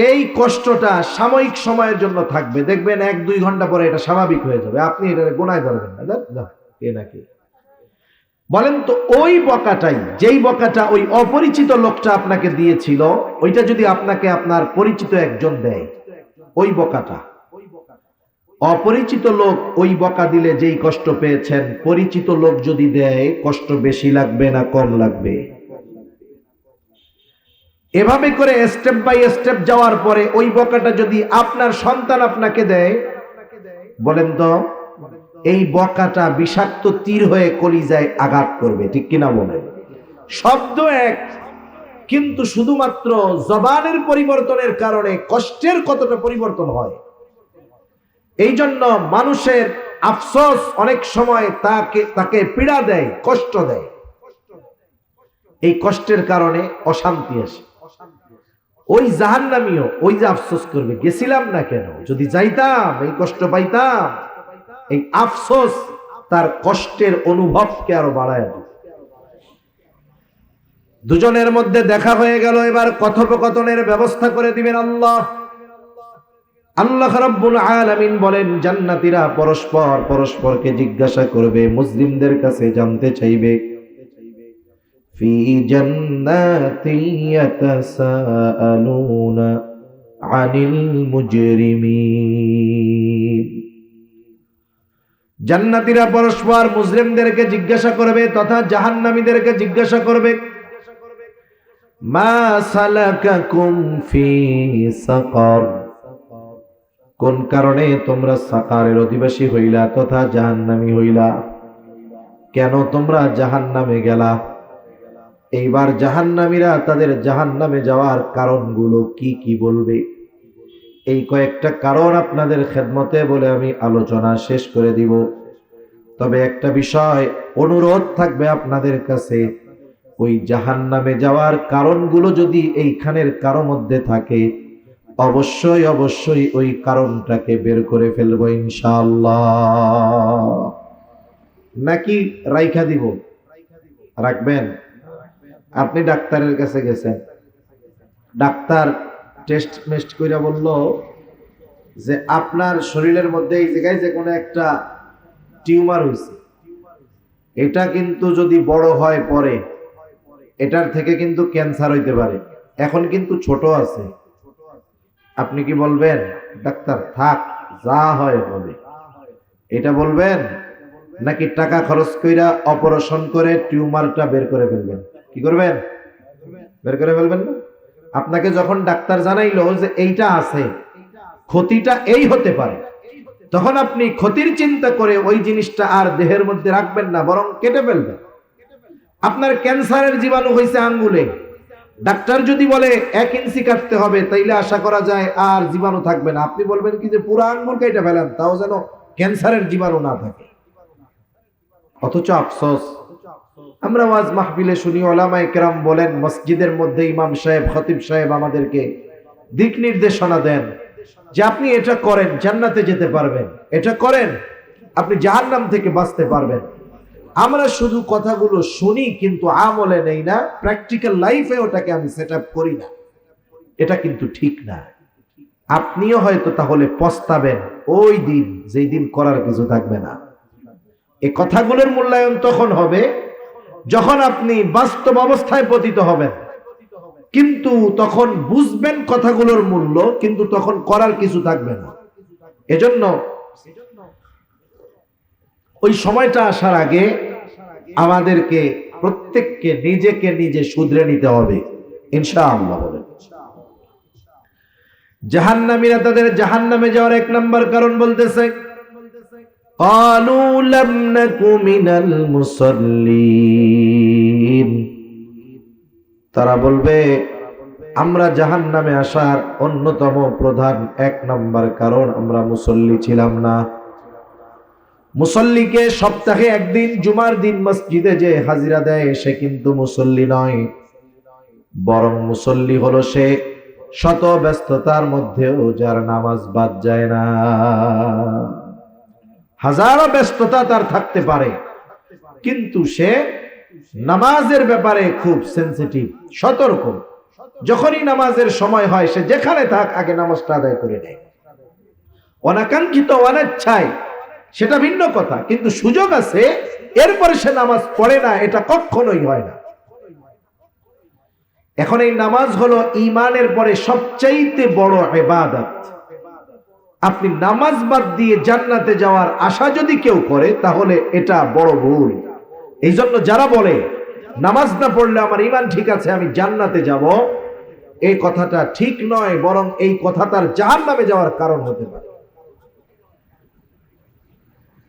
এই কষ্টটা সাময়িক সময়ের জন্য থাকবে, দেখবেন 1-2 ঘন্টা পরে এটা স্বাভাবিক হয়ে যাবে, আপনি এটা গোনায় ধরবেন না। কে নাকি বলেন তো, ওই বকাটাই, যেই বকাটা ওই অপরিচিত লোকটা আপনাকে দিয়েছিল, ওইটা যদি আপনাকে আপনার পরিচিত একজন দেয়, ওই বকাটা, অপরিচিত লোক ওই বকা দিলে যেই কষ্ট পেয়েছেন, পরিচিত লোক যদি দেয় কষ্ট বেশি লাগবে না কম লাগবে? এভাবে করে স্টেপ বাই স্টেপ যাওয়ার পরে ওই বকাটা যদি আপনার সন্তান আপনাকে দেয়, বলেন তো এই বকাটা বিষাক্ত তীর হয়ে কলিজায় আঘাত করবে, ঠিক কিনা বলেন? শব্দ এক, কিন্তু শুধুমাত্র জবানের পরিবর্তনের কারণে কষ্টের কতটা পরিবর্তন হয়। এই জন্য মানুষের আফসোস অনেক সময় তাকে পীড়া দেয়, কষ্ট দেয়। এই কষ্টের কারণে অশান্তি আসে। ওই জাহান্নামীও ওই যে আফসোস করবে, গেছিলাম না কেন, যদি যাইতাম এই কষ্ট পাইতাম। এই আফসোস তার কষ্টের অনুভবকে আরো বাড়ায় দেয়। দুজনের মধ্যে দেখা হয়ে গেল, এবার কথোপকথনের ব্যবস্থা করে দিবেন আল্লাহ। আল্লাহ রাব্বুল আলামিন বলেন, জান্নাতীরা পরস্পর পরস্পরকে জিজ্ঞাসা করবে, মুসলিমদের কাছে জানতে চাইবে, ফি জান্নাতি ইয়াতাসাআলুনা আনিল মুজরিমিন। জান্নাতীরা পরস্পর মুসলিমদেরকে জিজ্ঞাসা করবে তথা জাহান্নামীদেরকে জিজ্ঞাসা করবে, মা সালাকাকুম ফি সাকার, কোন কারণে তোমরা সাকারের অধিবাসী হইলা তথা জাহান্নামী হইলা, কেন তোমরা জাহান্নামে গেলা? এইবার জাহান্নামীরা তাদের জাহান্নামে যাওয়ার কারণগুলো কি কি বলবে। এই কয়েকটা কারণ আপনাদের খেদমতে বলে আমি আলোচনা শেষ করে দিব। তবে একটা বিষয় অনুরোধ থাকবে আপনাদের কাছে, ওই জাহান্নামে যাওয়ার কারণগুলো যদি এইখানের কারো মধ্যে থাকে, অবশ্যই অবশ্যই ওই কারণটাকে বের করে ফেলবো ইনশাআল্লাহ। নাকি রাইখা দিব? রাখবেন? আপনি ডাক্তারের কাছে গেছেন, ডাক্তার টেস্ট মেস্ট কইরা বলল যে আপনার শরীরের মধ্যে এই জায়গায় যে কোনো একটা টিউমার হয়েছে, এটা কিন্তু যদি বড় হয় পরে এটার থেকে কিন্তু ক্যান্সার হইতে পারে, এখন কিন্তু ছোট আছে। আপনি কি বলবেন ডাক্তার থাক যা হয় হবে, এটা বলবেন? নাকি টাকা খরচ কইরা অপারেশন করে টিউমারটা বের করে ফেলবেন? কি করবেন? বের করে ফেলবেন না? আপনাকে যখন ডাক্তার জানাইলো যে এইটা আছে, ক্ষতিটা এই হতে পারে, তখন আপনি ক্ষতির চিন্তা করে ওই জিনিসটা আর দেহের মধ্যে রাখবেন না, বরং কেটে ফেলবেন। আপনার ক্যান্সারের জীবাণু হয়েছে আঙ্গুলে, ডাক্তার যদি বলে 1 ইঞ্চি কাটতে হবে, তাইলে আশা করা যায় আর জীবাণু থাকবে না। আপনি বলবেন কি যে পুরো আঙ্গুল কেটে ফেলেন, তাও যেন ক্যান্সারের জীবাণু না থাকে। অথচ আফসোস, আমরা ওয়াজ মাহফিলে শুনি ওলামায়ে কেরাম বলেন, মসজিদের মধ্যে ইমাম সাহেব খতিব সাহেব আমাদেরকে দিক নির্দেশনা দেন যে আপনি এটা করেন জান্নাতে যেতে পারবেন, এটা করেন আপনি জাহান্নাম থেকে বাঁচতে পারবেন। আমরা শুধু কথাগুলো শুনি কিন্তু আমলে নেই না, প্র্যাকটিক্যাল লাইফে ওটাকে আমি সেট আপ করি না। এটা কিন্তু ঠিক না। আপনিও হয়তো তাহলে পস্তাবেন ওই দিন, যেই দিন করার কিছু থাকবে না। এই কথাগুলোর মূল্যায়ন তখন হবে যখন আপনি বাস্তব অবস্থায় পতিত হবেন, কিন্তু তখন বুঝবেন কথাগুলোর মূল্য, কিন্তু তখন করার কিছু থাকবে না। এজন্য ওই সময়টা আসার আগে আমাদেরকে প্রত্যেককে নিজেকে নিজে শুধরে নিতে হবে ইনশাআল্লাহ। বলেন, জাহান্নামীরা তাদের জাহান্নামে যাওয়ার 1 নাম্বার কারণ বলতেছে, ক্বালু লাম নাকু মিনাল মুসাল্লিন। তারা বলবে আমরা জাহান্নামে আসার অন্যতম প্রধান 1 নাম্বার কারণ আমরা মুসল্লি ছিলাম না। মুসল্লিকে সপ্তাহে একদিন জুমার দিন মসজিদে যে হাজিরা দেয় সে কিন্তু মুসল্লি নয়, বরং মুসল্লি হলো সে শত ব্যস্ততার মধ্যেও যার নামাজ বাদ যায় না। হাজারো ব্যস্ততা তার থাকতে পারে, কিন্তু সে নামাজের ব্যাপারে খুব সেনসিটিভ, সতর্ক। যখনই নামাজের সময় হয় সে যেখানে থাক আগে নামাজটা আদায় করে নেয়। অনাকাঙ্ক্ষিত অনিচ্ছায় সেটা ভিন্ন কথা, কিন্তু সুযোগ আছে এরপরে সে নামাজ পড়ে না, এটা কখনোই হয় না। এখন এই নামাজ হলো ঈমানের পরে সবচাইতে বড় ইবাদত। আপনি নামাজ বাদ দিয়ে জান্নাতে যাওয়ার আশা যদি কেউ করে তাহলে এটা বড় ভুল। এই জন্য যারা বলে নামাজ না পড়লে আমার ঈমান ঠিক আছে আমি জান্নাতে যাব, এই কথাটা ঠিক নয়, বরং এই কথা তার জাহান্নামে যাওয়ার কারণ হতে পারে।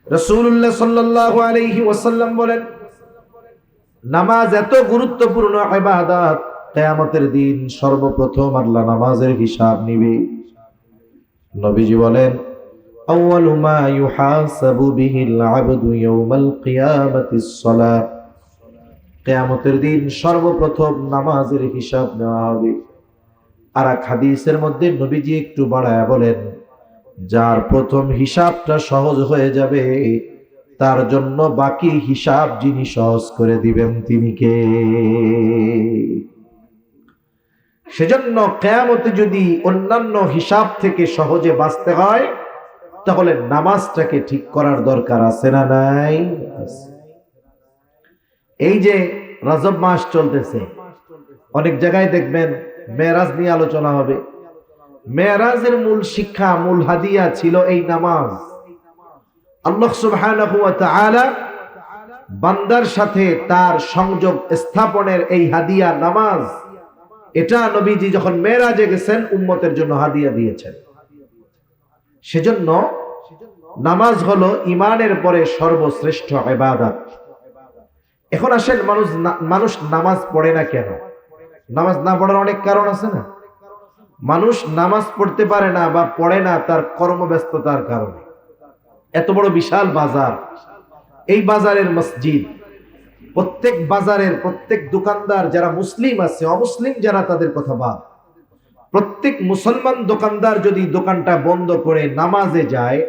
রাসূলুল্লাহ সাল্লাল্লাহু আলাইহি ওয়াসাল্লাম বলেন, নামাজ এত গুরুত্বপূর্ণ ইবাদত, কিয়ামতের দিন সর্বপ্রথম আল্লাহ নামাজের হিসাব নিবে। নবীজি বলেন, আউয়ালু মা ইউহাসাবু বিহিল আবদু ইয়াউমাল কিয়ামাতিস সালাত। কিয়ামতের দিন সর্বপ্রথম নামাজের হিসাব নেওয়া হবে। আর এক হাদিসের মধ্যে নবীজি একটু বাড়ায়া বলেন, যার প্রথম হিসাবটা সহজ হয়ে যাবে তার জন্য বাকি হিসাব যিনি সহজ করে দিবেন তিনি কে? সেজন্য কিয়ামতে যদি অন্যান্য হিসাব থেকে সহজে বাঁচতে হয়, তাহলে নামাজটাকে ঠিক করার দরকার আছে না নাই? এই যে রজব মাস চলতেছে, অনেক জায়গায় দেখবেন মেরাজ নিয়ে আলোচনা হবে। মেরাজের মূল শিক্ষা, মূল হাদিয়া ছিল এই নামাজ। আল্লাহ সুবহানাহু ওয়া তাআলা বান্দার সাথে তার সংযোগ স্থাপনের এই হাদিয়া নামাজ, এটা নবীজি যখন মেরাজে গেছেন উম্মতের জন্য হাদিয়া দিয়েছেন। সেজন্য নামাজ হলো ঈমানের পরে সর্বশ্রেষ্ঠ ইবাদত। এখন আসেন, মানুষ নামাজ পড়ে না কেন? নামাজ না পড়ার অনেক কারণ আছে না? মানুষ নামাজ পড়তে পারে না বা পড়ে না তার কর্মব্যস্ততার কারণে। এত বড় বিশাল বাজার, এই বাজারের মসজিদ, প্রত্যেক বাজারের প্রত্যেক দোকানদার যারা মুসলিম আছে, অমুসলিম যারা তাদের কথা বাদ, প্রত্যেক মুসলমান দোকানদার যদি দোকানটা বন্ধ করে নামাজে যায়,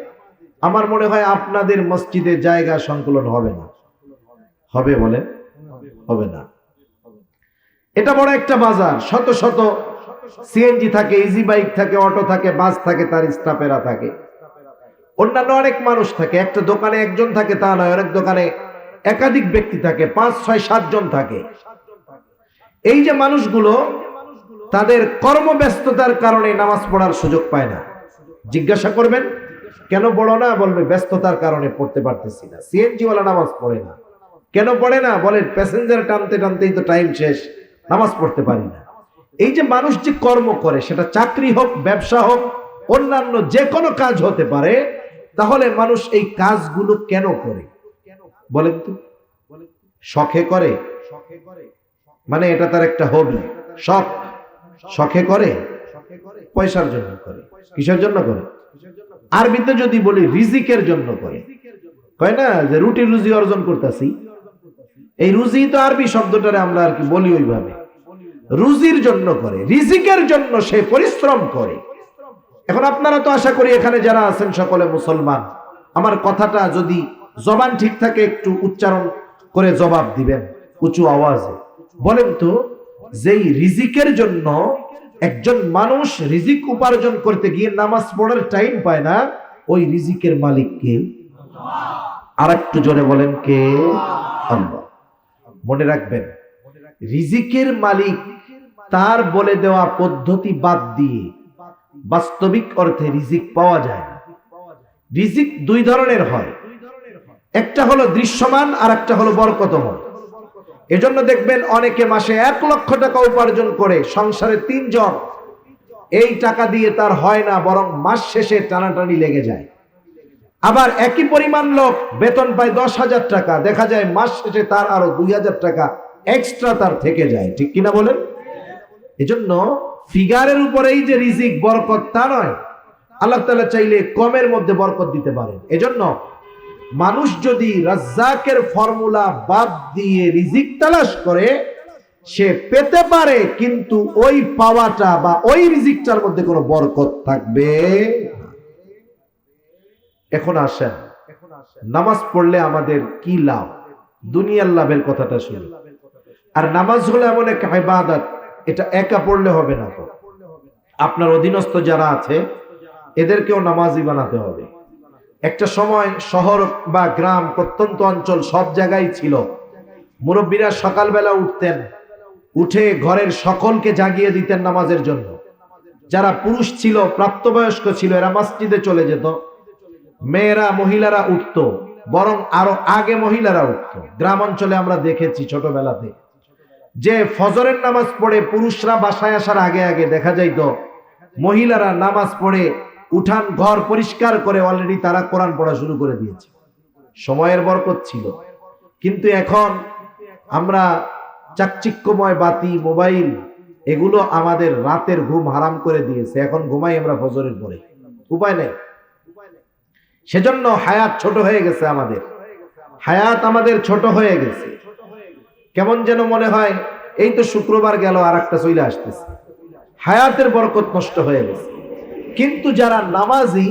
আমার মনে হয় আপনাদের মসজিদে জায়গা সংকুলন হবে না। হবে বলেন? হবে না। এটা বড় একটা বাজার, শত শত সিএনজি থাকে, ইজি বাইক থাকে, অটো থাকে, বাস থাকে, তার স্টাফেরা থাকে, অন্যান্য অনেক মানুষ থাকে। একটা দোকানে একজন থাকে তা নয়, অনেক দোকানে একাধিক ব্যক্তি থাকে, 5, 6, 7 জন থাকে। এই যে মানুষগুলো তাদের কর্মব্যস্ততার কারণে নামাজ পড়ার সুযোগ পায় না। জিজ্ঞাসা করবেন কেন পড়ো না? বলবে ব্যস্ততার কারণে পড়তে পারতেছি না। সিএনজি ওয়ালা নামাজ পড়ে না, কেন পড়ে না? বলে প্যাসেঞ্জার টানতে টানতেই তো টাইম শেষ, নামাজ পড়তে পারি না। এই যে মানুষ যে কর্ম করে, সেটা চাকরি হোক, ব্যবসা হোক, অন্যান্য যে কোনো কাজ হতে পারে, তাহলে মানুষ এই কাজগুলো কেন করে বলেন তো? শখে করে, মানে এটা তার একটা হবি, শখ। শখে করে, পয়সার জন্য করে। কিসের জন্য করে? আরবিতে যদি বলি রিজিকের জন্য করে। কয় না যে রুটি রুজি অর্জন করতেছি, এই রুজি তো আরবি শব্দটারে আমরা আর কি বলি ওইভাবে। রুজির জন্য করে, রিজিকের জন্য সে পরিশ্রম করে। এখন আপনারা তো আশা করি এখানে যারা আছেন সকলে মুসলমান। আমার কথাটা যদি জবান ঠিক থাকে একটু উচ্চারণ করে জবাব দিবেন উঁচু আওয়াজে। বলেন তো, যেই রিজিকের জন্য একজন মানুষ রিজিক উপার্জন করতে গিয়ে নামাজ পড়ার টাইম পায় না, ওই রিজিকের মালিক কে? আর একটু জোরে বলেন, কে? আল্লাহ। মনে রাখবেন, রিজিকের মালিক তার বলে দেওয়া পদ্ধতি বাদ দিয়ে বাস্তবিক অর্থে রিজিক পাওয়া যায় না। রিজিক দুই ধরনের হয়, একটা হলো দৃশ্যমান আর একটা হলো বরকতময়। এজন্য দেখবেন অনেকে মাসে 1 লক্ষ টাকা উপার্জন করে, সংসারে 3 জন, এই টাকা দিয়ে তার হয় না, বরং মাস শেষে টানাটানি লেগে যায়। আবার একই পরিমাণ লোক বেতন পায় 10,000 টাকা, দেখা যায় মাস শেষে তার আরো 2,000 টাকা এক্সট্রা তার থেকে যায়। ঠিক কিনা বলেন? এজন্য ফিগারের উপরেই যে রিজিক বরকত তা নয়, আল্লাহ তাআলা চাইলে কমের মধ্যে বরকত দিতে পারেন। এজন্য মানুষ যদি রাজ্জাকের ফর্মুলা বাদ দিয়ে রিজিক তালাশ করে, সে পেতে পারে, কিন্তু ওই পাওয়াটা বা ওই রিজিকটার মধ্যে কোনো বরকত থাকবে না। এখন আসেন, নামাজ পড়লে আমাদের কি লাভ? দুনিয়ার লাভের কথাটা শুনি। আর নামাজ হলো এমন এক ইবাদত, এটা একা পড়লে হবে না। তো আপনার অধীনস্থ যারা আছে এদেরকেও নামাজি বানাতে হবে। একটা সময় শহর বা গ্রাম, প্রত্যন্ত অঞ্চল সব জায়গায় ছিল, মুরব্বীরা সকালবেলা উঠতেন, উঠে ঘরের সকলকে জাগিয়ে দিতেন নামাজের জন্য। যারা পুরুষ ছিল, প্রাপ্তবয়স্ক ছিল, এরা মসজিদে চলে যেত। মেয়েরা, মহিলারা উঠত, বরং আরো আগে মহিলারা উঠত। গ্রাম অঞ্চলে আমরা দেখেছি ছোটবেলাতে যে ফজরের নামাজ পড়ে পুরুষরা বাসায় আসার আগে আগে দেখা যাইত মহিলারা নামাজ পড়ে উঠান ঘর পরিষ্কার করে অলরেডি তারা কোরআন পড়া শুরু করে দিয়েছে। সময়ের বরকত ছিল। কিন্তু এখন আমরা চাকচিক্যময় বাতি, মোবাইল, এগুলো আমাদের রাতের ঘুম হারাম করে দিয়েছে। এখন ঘুমাই আমরা ফজরের পরে, উপায় নেই। সেজন্য হায়াত ছোট হয়ে গেছে, আমাদের হায়াত আমাদের ছোট হয়ে গেছে। কেমন যেন মনে হয় এই তো শুক্রবার গেল, আর একটা চলে আসতেছে। হায়াতের বরকত নষ্ট হয়ে গেছে। কিন্তু যারা নামাজি,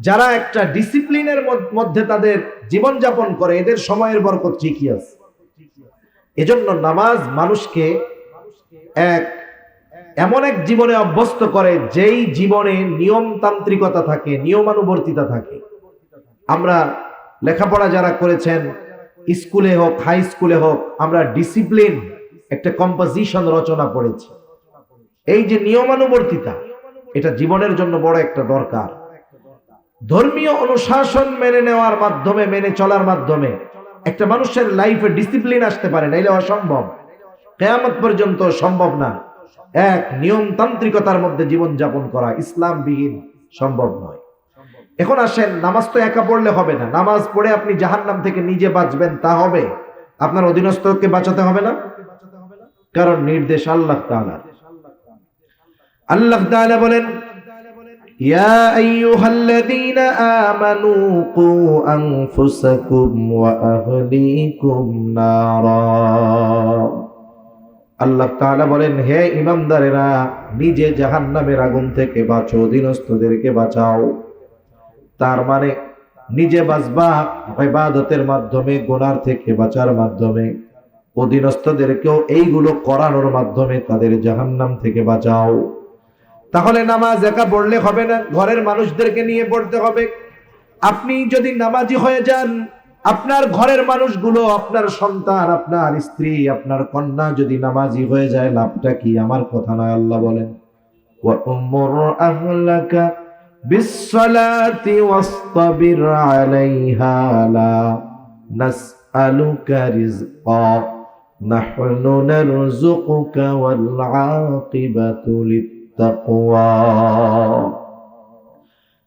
যারা একটা ডিসিপ্লিনের মধ্যে তাদের জীবনযাপন করে, এদের সময়ের বরকত ঠিকই আছে। এজন্য নামাজ মানুষকে এক এমন এক জীবনে অভ্যস্ত করে যেই জীবনে নিয়মতান্ত্রিকতা থাকে, নিয়মানুবর্তিতা থাকে। আমরা লেখাপড়া যারা করেছেন, স্কুলে হোক হাই স্কুলে হোক, আমরা ডিসিপ্লিন একটা কম্পোজিশন রচনা পড়েছি। এই যে নিয়মানুবর্তিতা, এটা জীবনের জন্য বড় একটা দরকার। ধর্মীয় অনুশাসন মেনে নেওয়ার মাধ্যমে, মেনে চলার মাধ্যমে একটা মানুষের লাইফে ডিসিপ্লিন আসতে পারে, নাইলে অসম্ভব, কিয়ামত পর্যন্ত সম্ভব না। এক নিয়মতান্ত্রিকতার মধ্যে জীবন যাপন করা ইসলাম বিহীন সম্ভব নয়। এখন আসেন, নামাজ তো একা পড়লে হবে না। নামাজ পড়ে আপনি জাহান্নাম থেকে নিজে বাঁচবেন তা হবে? আপনার অধীনস্থকে বাঁচাতে হবে না? কারণ নির্দেশ আল্লাহ তাআলার। আল্লাহ তাআলা বলেন, ইয়া আইয়ুহাল্লাযীনা আমানু কু আনফুসাকুম ওয়া আহলিকুম নারা। আল্লাহ তাআলা বলেন, হে ঈমানদারেরা, নিজে জাহান্নামের আগুন থেকে বাঁচো, অধীনস্থদেরকে বাঁচাও। তার মানে নিজে বাঁচবা ইবাদতের মাধ্যমে, গুনার থেকে বাঁচার মাধ্যমে, অধীনস্থদেরকেও এইগুলো করানোর মাধ্যমে তাদের জাহান্নাম থেকে বাঁচাও। তাহলে নামাজ একা পড়লে হবে না, ঘরের মানুষদেরকে নিয়ে পড়তে হবে। আপনি যদি নামাজি হয়ে যান, আপনার ঘরের মানুষগুলো, আপনার সন্তান, আপনার স্ত্রী, আপনার কন্যা যদি নামাজি হয়ে যায়, লাভটা কি? আমার কথা নয়, আল্লাহ বলেন, ওয়া উমুর আহলাকা বিসসালাতি ওয়াসতাবির আলাইহা লা নাসআলুকা রিজকা নাহনু নারযুকুকা ওয়াল আকিবাতু লিত্তাকওয়া।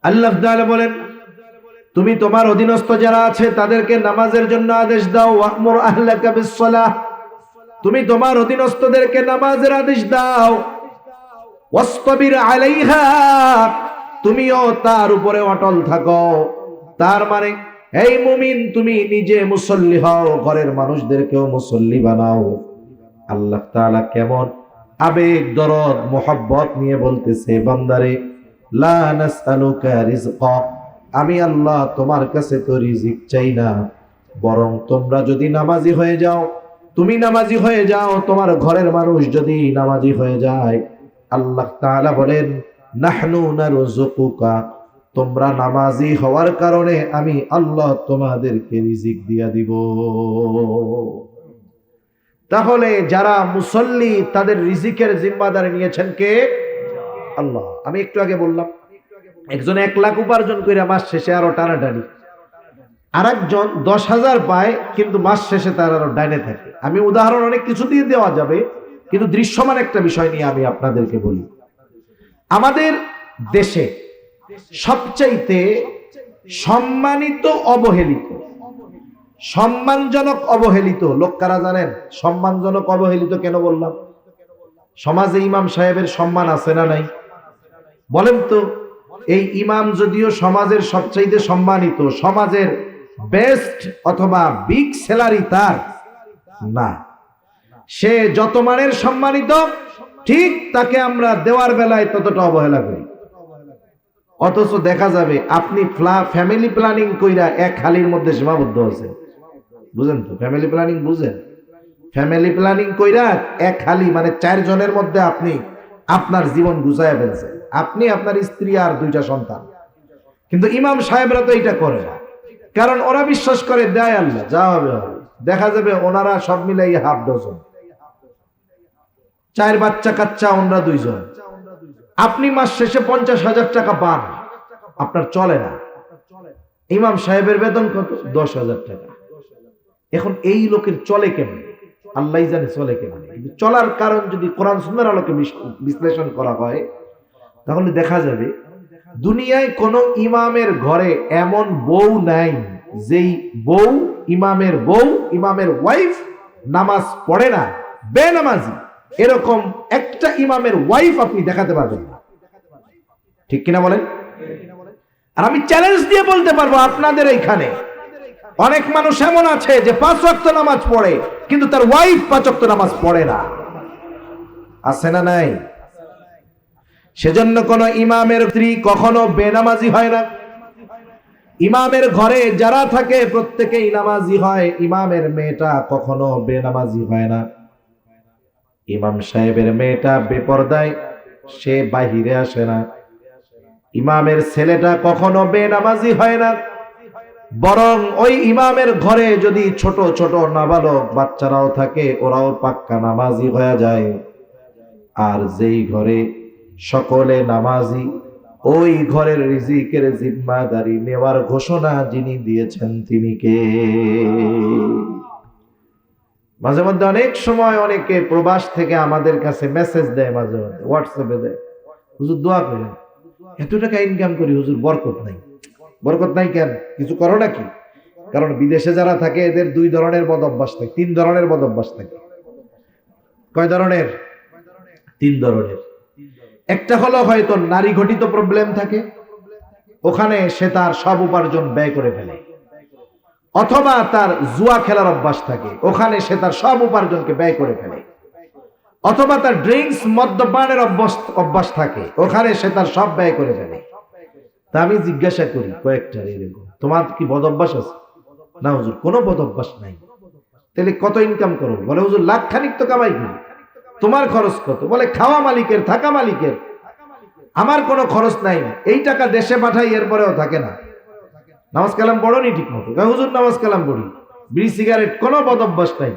আল্লাহ তাআলা বলেন, তুমি তোমার অধীনস্থ যারা আছে তাদেরকে নামাজের জন্য আদেশ দাও। ওয়া'মুর আহলাকা বিসসালাহ, তুমি তোমার অধীনস্থদেরকে নামাজের আদেশ দাও। ওয়াসতাবির আলাইহা, তুমিও তার উপরে অটল থাকো। তার মানে এই মুমিন, তুমি নিজে মুসল্লি হও, ঘরের মানুষদেরকেও মুসল্লি বানাও। আল্লাহ তাআলা কেমন আবেগ, দরদ, মোহাব্বত নিয়ে বলতেছে, বান্দারে, লা নাসআলুকা রিজকা, আমি আল্লাহ তোমার কাছে তো রিজিক চাই না, বরং তোমরা যদি নামাজি হয়ে যাও, তুমি নামাজি হয়ে যাও, তোমার ঘরের মানুষ যদি নামাজি হয়ে যায়, আল্লাহ তাআলা বলেন, নাহনু নারযুকুকা, তোমরা নামাজি হওয়ার কারণে আমি আল্লাহ তোমাদেরকে রিজিক দিয়া দিব। তাহলে যারা মুসল্লি, তাদের রিজিকের জিম্মাদারি নিয়েছেন কে? আল্লাহ। আমি একটু আগে বললাম, একজন 1 লাখ উপার্জন করে মাস শেষে আরো টানাটানি, আর একজন 10,000 পায় কিন্তু মাস শেষে তার আরো ডাইনে থাকে। আমি উদাহরণ অনেক কিছু দিয়ে দেওয়া যাবে, কিন্তু দৃশ্যমান একটা বিষয় নিয়ে আমি আপনাদেরকে বলি। আমাদের দেশে সবচাইতে সম্মানিত অবহেলিত, সম্মানজনক অবহেলিত লোক কারা জানেন? সম্মানজনক অবহেলিত কেন বললাম? সমাজে ইমাম সাহেবের সম্মান আছে না নাই? বলেন তো, এই ইমাম যদিও সমাজের সবচাইতে সম্মানিত, সমাজের বেস্ট অথবা বিগ স্যালারি তার না, সে যত মানের সম্মানিত, ঠিক তাকে আমরা দেওয়ার বেলায় ততটা অবহেলা করি। অথচ দেখা যাবে আপনি ফ্যামিলি প্ল্যানিং কইরা এক হালির মধ্যে সীমাবদ্ধ আছেন। বুঝেন তো? ফ্যামিলি প্ল্যানিং বুঝেন? ফ্যামিলি প্ল্যানিং কইরা এক হালি মানে 4 জনের মধ্যে আপনি আপনার জীবন গুছাইয়া ফেলছেন, আপনি, আপনার স্ত্রী আর 2টা সন্তান। কিন্তু ইমাম সাহেবরা তো এটা করে না, কারণ ওরা বিশ্বাস করে দেয় আল্লাহ, যা হবে হবে। দেখা যাবে ওনারা সব মিলাই হাফ ডজন, 4 বাচ্চা কাচ্চা, ওনারা 2 জন। আপনি মাস শেষে 50,000 টাকা পান, আপনার চলে না। ইমাম সাহেবের বেতন কত? 10,000 টাকা। এখন এই লোকের চলে কেমন? আল্লাহই জানে চলে কেমন। কিন্তু চলার কারণ যদি কোরআন সুন্নাহর আলোকে বিশ্লেষণ করা হয়, তাহলে দেখা যাবে দুনিয়ায় কোন ইমামের ঘরে এমন বউ নাই যেই বউ, ইমামের বউ, ইমামের ওয়াইফ নামাজ পড়ে না, বেনামাজি। এরকম একটা ইমামের ওয়াইফ আপনি দেখাতে পারবেন না, ঠিক কিনা বলেন? আর আমি চ্যালেঞ্জ দিয়ে বলতে পারবো, আপনাদের এইখানে অনেক মানুষ এমন আছে যে 5 ওয়াক্ত নামাজ পড়ে, কিন্তু তার ওয়াইফ 5 ওয়াক্ত নামাজ পড়ে না। আছে না নাই? সেজন্য কোন ইমামের স্ত্রী কখনো বেনামাজি হয় না। ইমামের ঘরে যারা থাকে প্রত্যেকেই নামাজি হয়, ইমামের মেয়েটা কখনো বেনামাজি হয় না। ইমাম সাহেবের মেয়েটা বেপরদায়, সে বাহিরে আসে না। ইমামের ছেলেটা কখনো বেনামাজি হয় না, বরং ওই ইমামের ঘরে যদি ছোট ছোট নাবালক বাচ্চারাও থাকে, ওরাও পাক্কা নামাজি হয়ে যায়। আর যেই ঘরে সকলে নামাজি, ওই ঘরের রিজিকের জিম্মাদারি নেওয়ার ঘোষণা যিনি দিয়েছেন তিনি কে? মাঝে মধ্যে অনেক সময় অনেকে প্রবাস থেকে আমাদের কাছে মেসেজ দেয়, মাঝে মধ্যে হোয়াটসঅ্যাপে দেয়, হুজুর দোয়া করেন, এত টাকা ইনকাম করি হুজুর, বরকত নাই। বরকত নাই কেন? কিছু করো নাকি? কারণ বিদেশে যারা থাকে এদের দুই ধরনের বদ অভ্যাস থাকে, তিন ধরনের বদ অভ্যাস থাকে। কয় ধরনের? তিন ধরনের। একটা হলো হয়তো নারী ঘটিত প্রবলেম থাকে, ওখানে সে তার সব উপার্জন ব্যয় করে ফেলে। অথবা তার জুয়া খেলার অভ্যাস থাকে, ওখানে সে তার সব উপার্জনকে ব্যয় করে ফেলে। অথবা তার ড্রিঙ্কস মদ্যপানের অভ্যাস থাকে, ওখানে সে তার সব ব্যয় করে ফেলে। তা আমি জিজ্ঞাসা করি কয়েকটা, এরকম তোমার কি বদ অভ্যাস আছে? না হুজুর, কোনো বদ অভ্যাস নাই। তাহলে কত ইনকাম করো? বলে হুজুর লাখ খানিক তো কামাই করি। তোমার খরচ কত? বলে খাওয়া মালিকের, থাকা মালিকের, আমার কোনো খরচ নাই। এই টাকা দেশে পাঠাই, এরপরেও থাকে না। নামাজ কালাম পড়োনি ঠিক মতো? হুজুর নামাজ কালাম পড়ি। বিড়ি সিগারেট, কোনো বদ অভ্যাস নাই।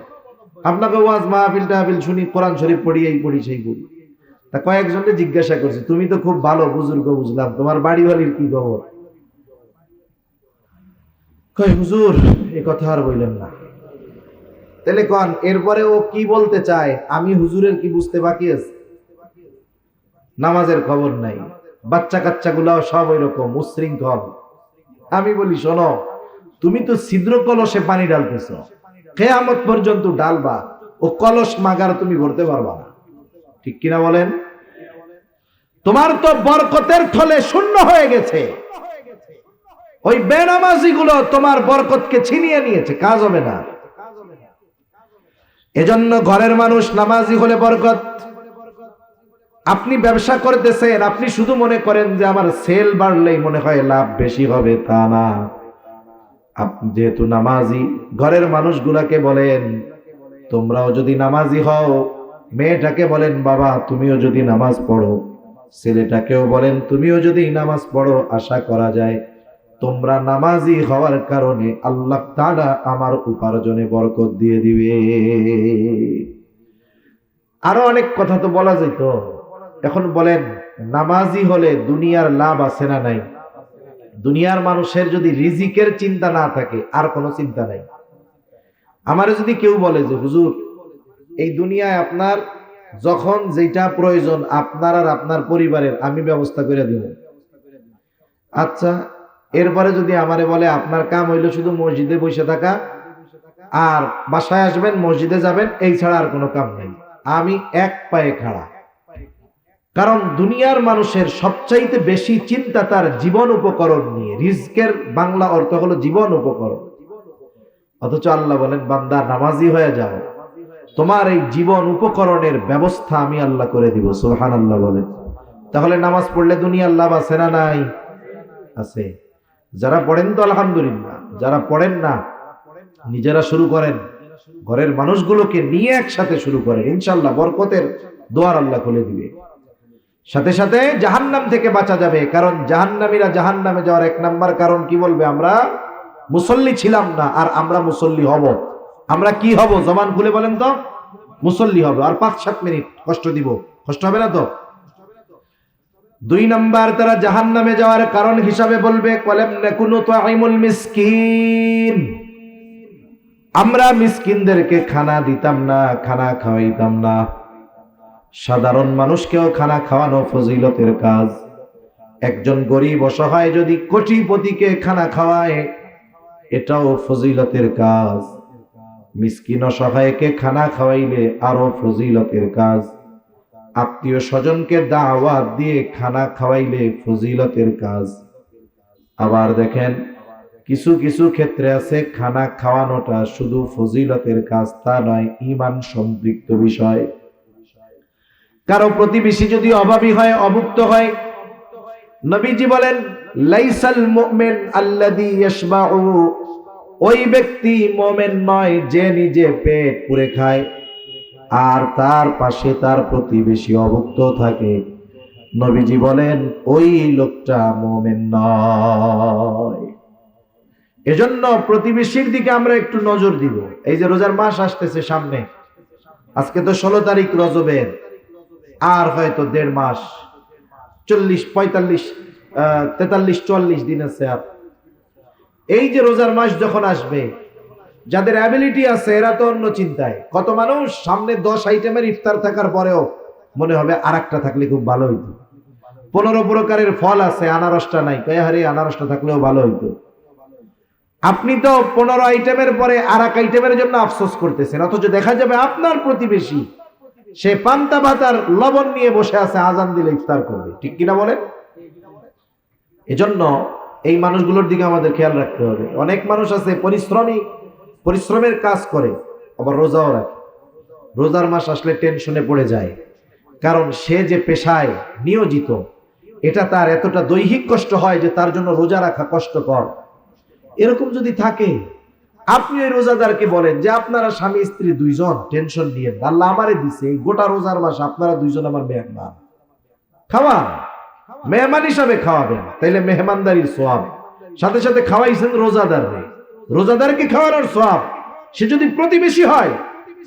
আপনাকে ওয়াজ মাহফিল টাহফিল শুনি, কোরআন শরীফ পড়ি, এই পড়ি সেই পড়ি। তা কয়েকজনকে জিজ্ঞাসা করছি, তুমি তো খুব ভালো বুজুর্গ, বুঝলাম, তোমার বাড়ি বাড়ির কি খবর? কয় হুজুর এ কথা আর বললেন না। তাহলে কন এরপরে ও কি বলতে চায়? আমি হুজুরের কি বুঝতে বাকি আছে? নামাজের খবর নাই, বাচ্চা কাচ্চা গুলাও সব ওই রকম উশৃঙ্খল। আমি বলি শোনো, তুমি তো ছিদ্র কলসে পানি ঢালতেছ, কিয়ামত পর্যন্ত ঢালবা, ও কলস মাগার তুমি ভরতে পারবা না। ঠিক কিনা বলেন? তোমার তো বরকতের থলে শূন্য হয়ে গেছে, ওই বেনামাজি গুলো তোমার বরকতকে ছিনিয়ে নিয়েছে, কাজ হবে না। এজন্য ঘরের মানুষ নামাজি হলে বরকত। আপনি ব্যবসা করতেছেন, আপনি শুধু মনে করেন যে আমার সেল বাড়লেই মনে হয় লাভ বেশি হবে, তা না। আপনি যেহেতু নামাজি, ঘরের মানুষগুলাকে বলেন তোমরাও যদি নামাজি হও, মেয়েটাকে বলেন বাবা তুমিও যদি নামাজ পড়ো, ছেলেটাকেও বলেন তুমিও যদি নামাজ পড়ো, আশা করা যায় তোমরা নামাজি হওয়ার কারণে আল্লাহ তাআলা আমার উপার্জনে বরকত দিয়ে দিবে। আরো অনেক কথা তো বলা যেত। এখন বলেন নামাজি হলে দুনিয়ার লাভ আছে না নাই? দুনিয়ার মানুষের যদি রিজিকের চিন্তা না থাকে, আর কোনো চিন্তা নাই। আমার যদি কেউ বলে যে হুজুর এই দুনিয়ায় আপনার যখন যেটা প্রয়োজন আপনার আর আপনার পরিবারের, আমি ব্যবস্থা করে দেব। আচ্ছা, এরপরে যদি আমারে বলে আপনার কাম হইলো শুধু মসজিদে বসে থাকা, আর বাসায় আসবেন মসজিদে যাবেন, এই ছাড়া আর কোনো কাম নেই, আমি এক পায়ে খাড়া। কারণ দুনিয়ার মানুষের সবচাইতে বেশি চিন্তা তার জীবন উপকরণ নিয়ে। রিজকের বাংলা অর্থ হলো জীবন উপকরণ। অথচ আল্লাহ বলেন বান্দা নামাজি হয়ে যাও, তোমার এই জীবন উপকরণের ব্যবস্থা আমি আল্লাহ করে দিব। সুবহানাল্লাহ বলেন। তাহলে নামাজ পড়লে দুনিয়ার লাভ আছে না নাই? আছে। যারা পড়েন তো আলহামদুলিল্লাহ, যারা পড়েন না নিজেরা শুরু করেন, ঘরের মানুষগুলোকে নিয়ে একসাথে শুরু করেন, ইনশাআল্লাহ বরকতের দুয়ার আল্লাহ খুলে দিবে। সাথে সাথে জাহান্নাম থেকে বাঁচা যাবে। কারণ জাহান্নামীরা জাহান্নামে যাওয়ার এক নাম্বার কারণ কি বলবে? আমরা মুসল্লি ছিলাম না, আর আমরা মুসল্লি হব। আমরা কি হব? জবান খুলে বলেন তো। মুসল্লি হব। আর 5-7 মিনিট কষ্ট দিব, কষ্ট হবে না তো? 2 নাম্বার তারা জাহান্নামে যাওয়ার কারণ হিসাবে বলবে কলাম নাকুনু তুআইমুল মিসকিন, আমরা মিসকিনদেরকে খানা দিতাম না, খানা খাওয়াইতাম না। সাধারণ মানুষকেও খানা খাওয়ানো ফজিলতের কাজ। একজন গরিব অসহায় যদি কোটিপতিকে খানা খাওয়ায়, এটাও ফজিলতের কাজ। মিসকিন অসহায়কে খানা খাওয়াইলে আরো ফজিলতের কাজ। আত্মীয় স্বজনকে দাওয়াত দিয়ে খানা খাওয়াইলে ফজিলতের কাজ। আবার দেখেন কিছু কিছু ক্ষেত্রে আছে খানা খাওয়ানোটা শুধু ফজিলতের কাজ তা নয়, ঈমান সম্পৃক্ত বিষয়। কারো প্রতিবেশী যদি অভাবী হয়, অভুক্ত হয়, নবীজি বলেন লাইসাল মুমিন আল্লাযী ইয়াশবাউ, ওই ব্যক্তি মুমিন নয় যে নিজে পেট পুরে খায়। আর তার পাশে তার প্রতিবেশী অভুক্ত থাকে, নবীজি বলেন ওই লোকটা মুমিন নয়। এজন্য প্রতিবেশীর দিকে আমরা একটু নজর দিব। এই যে রোজার মাস আসতেছে সামনে, আজকে তো 16 তারিখ রজবের, আর হয়তো 1.5 মাস, 40, 45, 43, 44 দিন আছে। আর এই যে রোজার মাস যখন আসবে, যাদের অ্যাবিলিটি আছে এরা তো অন্য চিন্তায়। কত মানুষ সামনে 10 আইটেমের ইফতার থাকার পরেও মনে হবে আর একটা থাকলে খুব ভালো হইতো। 15 প্রকারের ফল আছে, আনারসটা নাই, হারে আনারসটা থাকলেও ভালো হইতো। আপনি তো 15 আইটেমের পরে আর এক আইটেমের জন্য আফসোস করতেছেন, অথচ দেখা যাবে আপনার প্রতিবেশী সে পান্তা ভাতার লবণ নিয়ে বসে আছে, আজান দিলে ইফতার করবে। ঠিক কিনা বলেন? এজন্য এই মানুষগুলোর দিকে আমাদের খেয়াল রাখতে হবে। অনেক মানুষ আছে পরিশ্রমের কাজ করে, আবার রোজাও রাখে। রোজার মাস আসলে টেনশনে পড়ে যায়, কারণ সে যে পেশায় নিয়োজিত, এটা তার এতটা দৈহিক কষ্ট হয় যে তার জন্য রোজা রাখা কষ্টকর। এরকম যদি থাকে, আপনি ওই রোজাদারকে বলেন যে আপনারা স্বামী স্ত্রী 2 জন টেনশন নিয়ে, আল্লাহ আমারে দিছে এই গোটা রোজার মাস, আপনারা 2 জন আমার মেহমান, খাওয়ান, মেহমান হিসাবে খাওয়াবেন, তাইলে মেহমানদারির সওয়াব। সাথে সাথে খাওয়াইছেন রোজাদারকে খাওয়ানোর সওয়াব। সে যদি প্রতিবেশী হয়,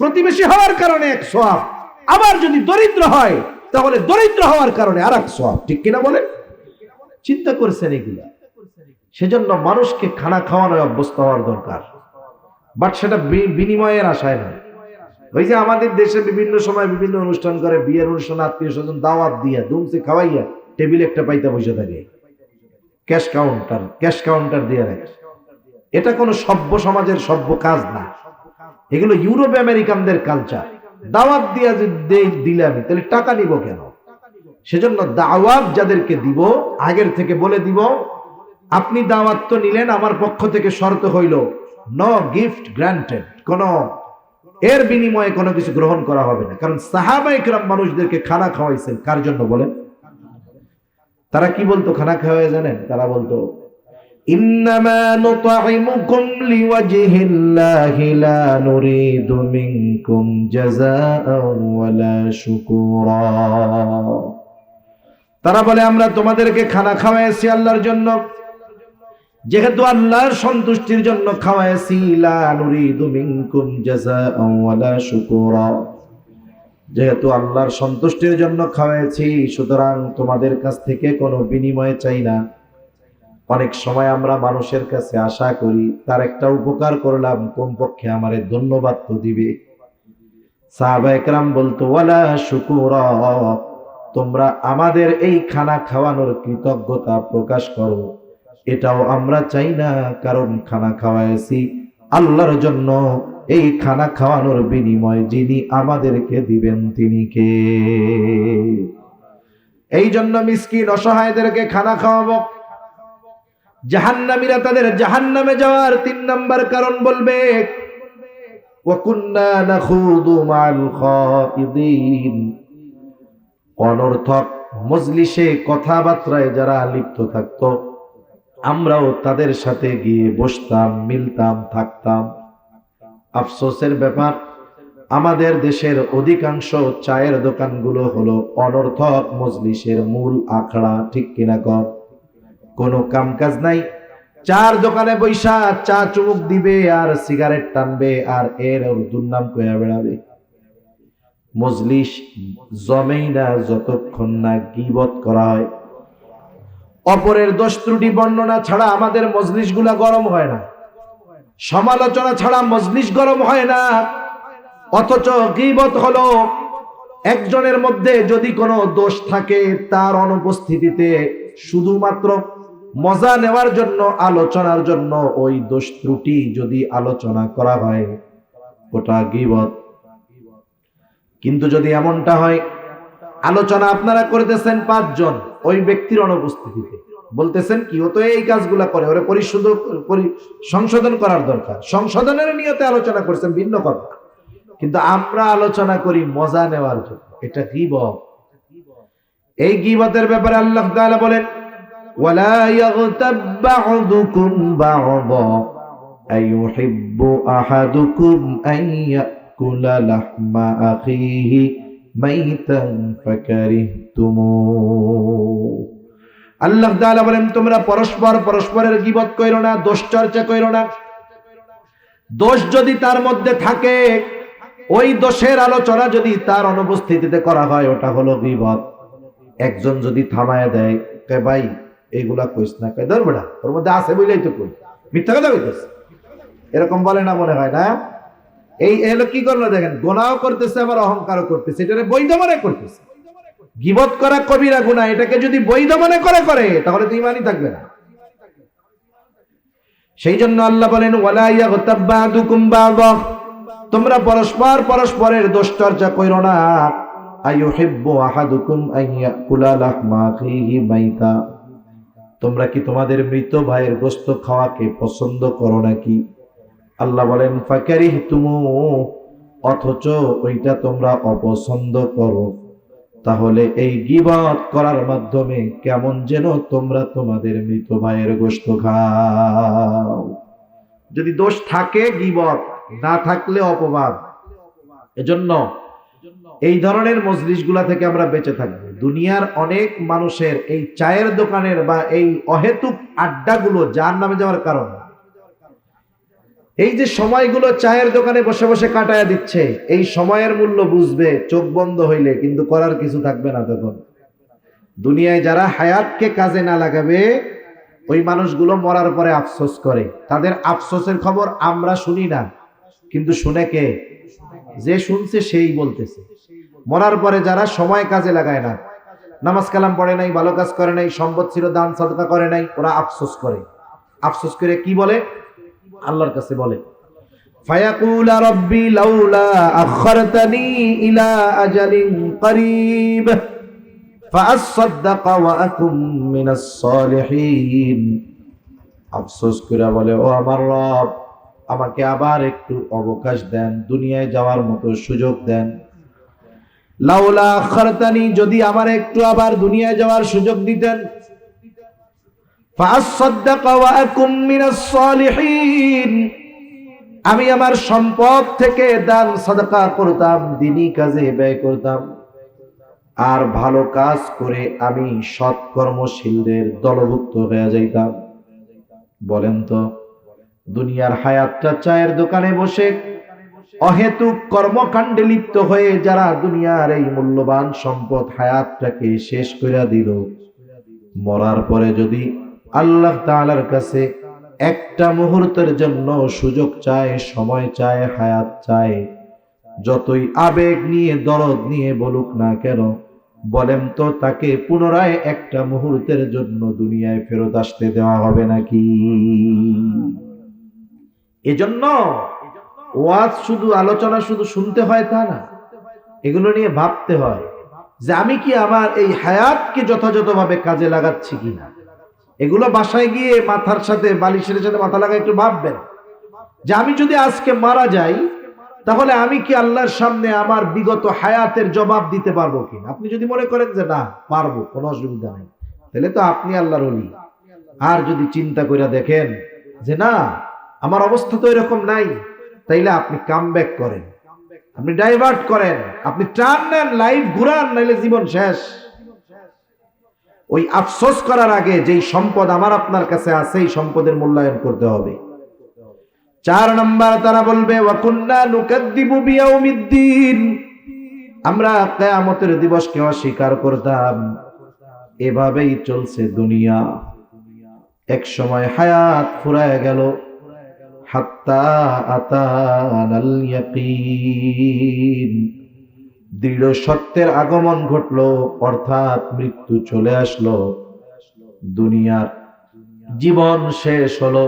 প্রতিবেশী হওয়ার কারণে এক সওয়াব, আবার যদি দরিদ্র হয় তাহলে দরিদ্র হওয়ার কারণে আর এক সওয়াব। ঠিক কিনা বলেন? চিন্তা করছেন এগুলা? সেজন্য মানুষকে খানা খাওয়ানোর অভ্যস্ত হওয়ার দরকার, বাট সেটা বিনিময়ের আশায় নয়। ওই যে আমাদের দেশে বিভিন্ন সময় বিভিন্ন অনুষ্ঠান করে, বিয়ের অনুষ্ঠান, আত্মীয় স্বজন দাওয়াত দিয়া দুমসে খাওয়াইয়া টেবিলে একটা পাইতা বসে থাকে, ক্যাশ কাউন্টার দিয়ে রাখে। এটা কোনো সভ্য সমাজের সভ্য কাজ না, এগুলো ইউরোপ আমেরিকানদের কালচার। দাওয়াত দিয়া দিলে আমি তাহলে টাকা নিব কেন? সেজন্য দাওয়াত যাদেরকে দিব আগের থেকে বলে দিব, আপনি দাওয়াত তো নিলেন, আমার পক্ষ থেকে শর্ত হইল নো গিফট গ্রান্টেড, কোন এর বিনিময়ে কোনো কিছু গ্রহণ করা হবে না। কারণ সাহাবায়ে কেরাম মানুষদেরকে খানা খাওয়াইছেন কার জন্য বলেন? তারা কি বলতো খানা খাওয়ায় জানেন? তারা বলতো ইন্নামা নুতঈমুকুম লিওয়াজহিল্লাহি লা নুরিদু মিনকুম জাযাআন ওয়ালা শুকুরা। তারা বলে আমরা তোমাদেরকে খানা খাওয়াইছি আল্লাহর জন্য, যেহেতু আল্লাহর সন্তুষ্টির জন্য খাওয়াইছি, লা নুরিদু মিনকুম জাযাআন ওয়ালা শুকুরা, যেহেতু আল্লাহর সন্তুষ্টির জন্য খাওয়াইছি সুতরাং তোমাদের কাছ থেকে কোনো বিনিময় চাই না। অনেক সময় আমরা মানুষের কাছে আশা করি তার একটা উপকার করলাম, কমপক্ষে আমারে ধন্যবাদ তো দিবে। সাহাবায়ে কেরাম বলতো ওয়ালা শুকুরা, তোমরা আমাদের এই খানা খাওয়ানোর কৃতজ্ঞতা প্রকাশ করো, এটাও আমরা চাই না, কারণ খানা খাওয়াইছি আল্লাহর জন্য। এই খানা খাওয়ানোর বিনিময় যিনি আমাদেরকে দিবেন তিনি কে? এই জন্য মিসকিন অসহায়দেরকে খানা খাওয়াবো। জাহান্নামীরা তাদের জাহান্নামে যাওয়ার 3 নাম্বার কারণ বলবে ওয়া কুন্না নাখুদু মাল খাইদিন, অনর্থক মজলিসে কথাবার্তায় যারা লিপ্ত থাকতো আমরাও তাদের সাথে গিয়ে বসতাম, মিলতাম, থাকতাম। আফসোসের ব্যাপার, আমাদের দেশের অধিকাংশ চায়ের দোকানগুলো হলো অনর্থক মজলিসের মূল আখড়া। ঠিক কিনা কর? কোনো কাম কাজ নাই, চার দোকানে বৈশা চা চুমুক দিবে আর সিগারেট টানবে আর এর দুর্নাম কইয়া বেড়াবে। মজলিস জমেই না যতক্ষণ না গীবত করা হয়। অপরের দোষ ত্রুটি বর্ণনা ছাড়া আমাদের মজলিসগুলা গরম হয় না, সমালোচনা ছাড়া মজলিস গরম হয় না। অথচ গীবত হলো একজনের মধ্যে যদি কোনো দোষ থাকে তার অনুপস্থিতিতে শুধুমাত্র মজা নেওয়ার জন্য, আলোচনার জন্য ওই দোষ ত্রুটি যদি আলোচনা করা হয় ওটা গীবত। কিন্তু যদি এমনটা হয় আলোচনা আপনারা করতেছেন 5 জন, ওই ব্যক্তির অনুপস্থিতিতে বলতেছেন কি ও তো এই কাজগুলা করে, ওরে সংশোধন করার দরকার, সংশোধনের নিয়তে আলোচনা করছেন ভিন্ন কথা, কিন্তু আমরা আলোচনা করি মজা নেওয়ার জন্য, এটা গীবত। এই গীবতের ব্যাপারে আল্লাহ তাআলা বলেন ওয়ালা ইয়াগতাব বা'দুকুম বা'দা আইয়ুহিব্বু আহাদুকুম আন ইয়াকুলা লাহমা আখিহি মাইতান ফাকারিহতুমুহ। আল্লাহ তাআলা বলেন তোমরা পরস্পরের গীবত কইরো না, দোষ চর্চা কইরো না। দোষ যদি তার মধ্যে থাকে, ওই দোষের আলোচনা যদি তার অনুপস্থিতিতে করা হয়, ওটা হলো গীবত। একজন যদি থামায় দেয়, কে ভাই এইগুলা কইস না, কে ধর বেটা ওর মধ্যে আছে বলেই তো কই, মিথ্যা কথা কইতেছে, এরকম বলে না মনে হয় না? এই এলো কি করলো দেখেন, গুনাহও করতেছে আবার অহংকারও করতেছে, এটারে বৈধ মনে করতেছে। গীবত করা কবিরা গুনাহ, এটাকে যদি বৈধ মনে করে তাহলে তো ঈমানই থাকবে না। সেই জন্য আল্লাহ বলেন ওয়ালা ইয়াগতাব বা'দুকুম বা'দা, তোমরা পরস্পরের দোষ চর্চা কইরো না। আইয়ুহিব্বু আহাদুকুম আন ইয়াকুলা লাহমা আখিহি মাইতা, তোমরা কি তোমাদের মৃত ভাইয়ের গোশত খাওয়াকে পছন্দ করো নাকি? আল্লাহ বলেন ফাকারিহতুমুহ, অথচ ওইটা তোমরা অপছন্দ করো। তাহলে এই গীবত করার মাধ্যমে কেমন যেন তোমরা তোমাদের মৃত ভাইয়ের গোশত খাও। যদি দোষ থাকে গীবত, না থাকলে অপবাদ। এজন্য এই ধরনের মজলিসগুলা থেকে আমরা বেঁচে থাকবো। দুনিয়ার অনেক মানুষের এই চায়ের দোকানের বা এই অহেতুক আড্ডাগুলো জাহান্নামে যাওয়ার কারণ। এই যে সময়গুলো চায়ের দোকানে বসে বসে কাটায়া দিচ্ছে, এই সময়ের মূল্য বুঝবে চোখ বন্ধ হইলে, কিন্তু করার কিছু থাকবে না তখন। দুনিয়ায় যারা হায়াতকে কাজে না লাগাবে, ওই মানুষগুলো মরার পরে আফসোস করে। তাদের আফসোসের খবর আমরা শুনি না, কিন্তু শুনে কে? যে শুনছে সেই বলতেছে। মরার পরে যারা সময় কাজে লাগায় না, নামাজ কালাম পড়ে নাই, ভালো কাজ করে নাই, সম্পদ ছিল দান সাদকা করে নাই, ওরা আফসোস করে। আফসোস করে কি বলে? আল্লাহর কাছে বলে ফায়াকুল রাব্বি লাউলা আখরতানি ইলা আজালিন করিব ফাআসাদদাকা ওয়া আকুম মিনাস সালিহিন। আফসোস করে বলে, ও আমার রব, আমাকে আবার একটু অবকাশ দেন, দুনিয়ায় যাওয়ার মতো সুযোগ দেন। লাউলা আখরতানি, যদি আমার একটু আবার দুনিয়ায় যাওয়ার সুযোগ দিতেন, ফাআসাদদাকা ওয়া আকুম মিনাস সালিহিন, আমি আমার সম্পদ থেকে দান সাদাকা করতাম, দ্বীনি কাজে ব্যয় করতাম, আর ভালো কাজ করে আমি সৎকর্মশীলদের দলভুক্ত হয়ে যাইতাম। বলেন তো, দুনিয়ার হায়াতটা চায়ের দোকানে বসে অহেতুক কর্মকাণ্ডে লিপ্ত হয়ে যারা দুনিয়ার এই মূল্যবান সম্পদ হায়াতটাকে শেষ করে দিল, মরার পরে যদি আল্লাহ তাআলার কাছে একটা মুহূর্তের জন্য সুযোগ চায়, সময় চায়, হায়াত চায়, যতই আবেগ নিয়ে দরদ নিয়ে বলুক না কেন, বলেন তো তাকে পুনরায় একটা মুহূর্তের জন্য দুনিয়ায় ফেরত আসতে দেওয়া হবে নাকি? এজন্য ওয়াজ শুধু আলোচনা শুধু শুনতে হয় তা না, এগুলো নিয়ে ভাবতে হয় যে আমি কি আমার এই হায়াতকে যথাযথভাবে কাজে লাগাচ্ছি কিনা। এগুলো বাসায় গিয়ে মাথার সাথে বালিশের সাথে মাথা লাগা একটু ভাববেন যে আমি যদি আজকে মারা যাই, তাহলে আমি কি আল্লাহর সামনে আমার বিগত হায়াতের জবাব দিতে পারবো কিনা। আপনি যদি মনে করেন যে না পারবো, কোনো অসুবিধা নেই, তাহলে তো আপনি আল্লাহর ওলি। আর যদি চিন্তা করে দেখেন যে না আমার অবস্থা তো এরকম নাই, তাইলে আপনি কামব্যাক করেন, আপনি ডাইভার্ট করেন, আপনি টার্ন নেন, লাইফ ঘুরান, নাইলে জীবন শেষ। ওই আফসোস করার আগে যেই সম্পদ আমার আপনার কাছে আছে, এই সম্পদের মূল্যায়ন করতে হবে। 4 নাম্বার তারা বলবে ওয়া কুন্না নুকাদ্দিবু বিয়াউমিদ্দিন, আমরা কিয়ামতের দিবসকে অস্বীকার করতাম। এভাবেই চলছে দুনিয়া। এক সময় হায়াত ফুরায় গেল, হাত্তা আতানাল ইয়াকিন, দৃঢ় সত্যের আগমন ঘটলো, অর্থাৎ মৃত্যু চলে আসলো, দুনিয়ার জীবন শেষ হলো।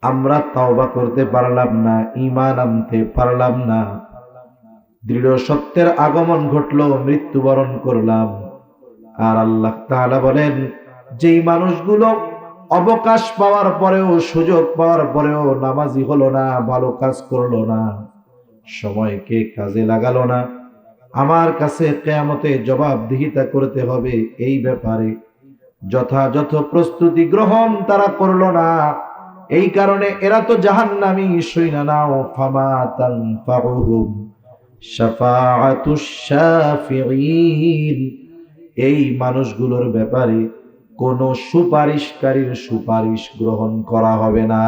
আমরা তওবা করতে পারলাম না, ঈমান আনতে পারলাম না, দৃঢ় সত্যের আগমন ঘটলো, মৃত্যুবরণ করলাম। আর আল্লাহ তাআলা বলেন যেই মানুষগুলো অবকাশ পাওয়ার পরেও, সুযোগ পাওয়ার পরেও নামাজি হলো না, ভালো কাজ করলো না, সময়কে কাজে লাগালো না, আমার কাছে কিয়ামতে জবাবদিহিতা করতে হবে। এই ব্যাপারে যথাযথ প্রস্তুতি গ্রহণ তারা করলো না, এই কারণে এরা তো জাহান্নামী, শুইনা নাও, ফামা তানফাউহুম শাফাআতুশ শাফিঈন। এই মানুষগুলোর ব্যাপারে কোন সুপারিশকারীর সুপারিশ গ্রহণ করা হবে না।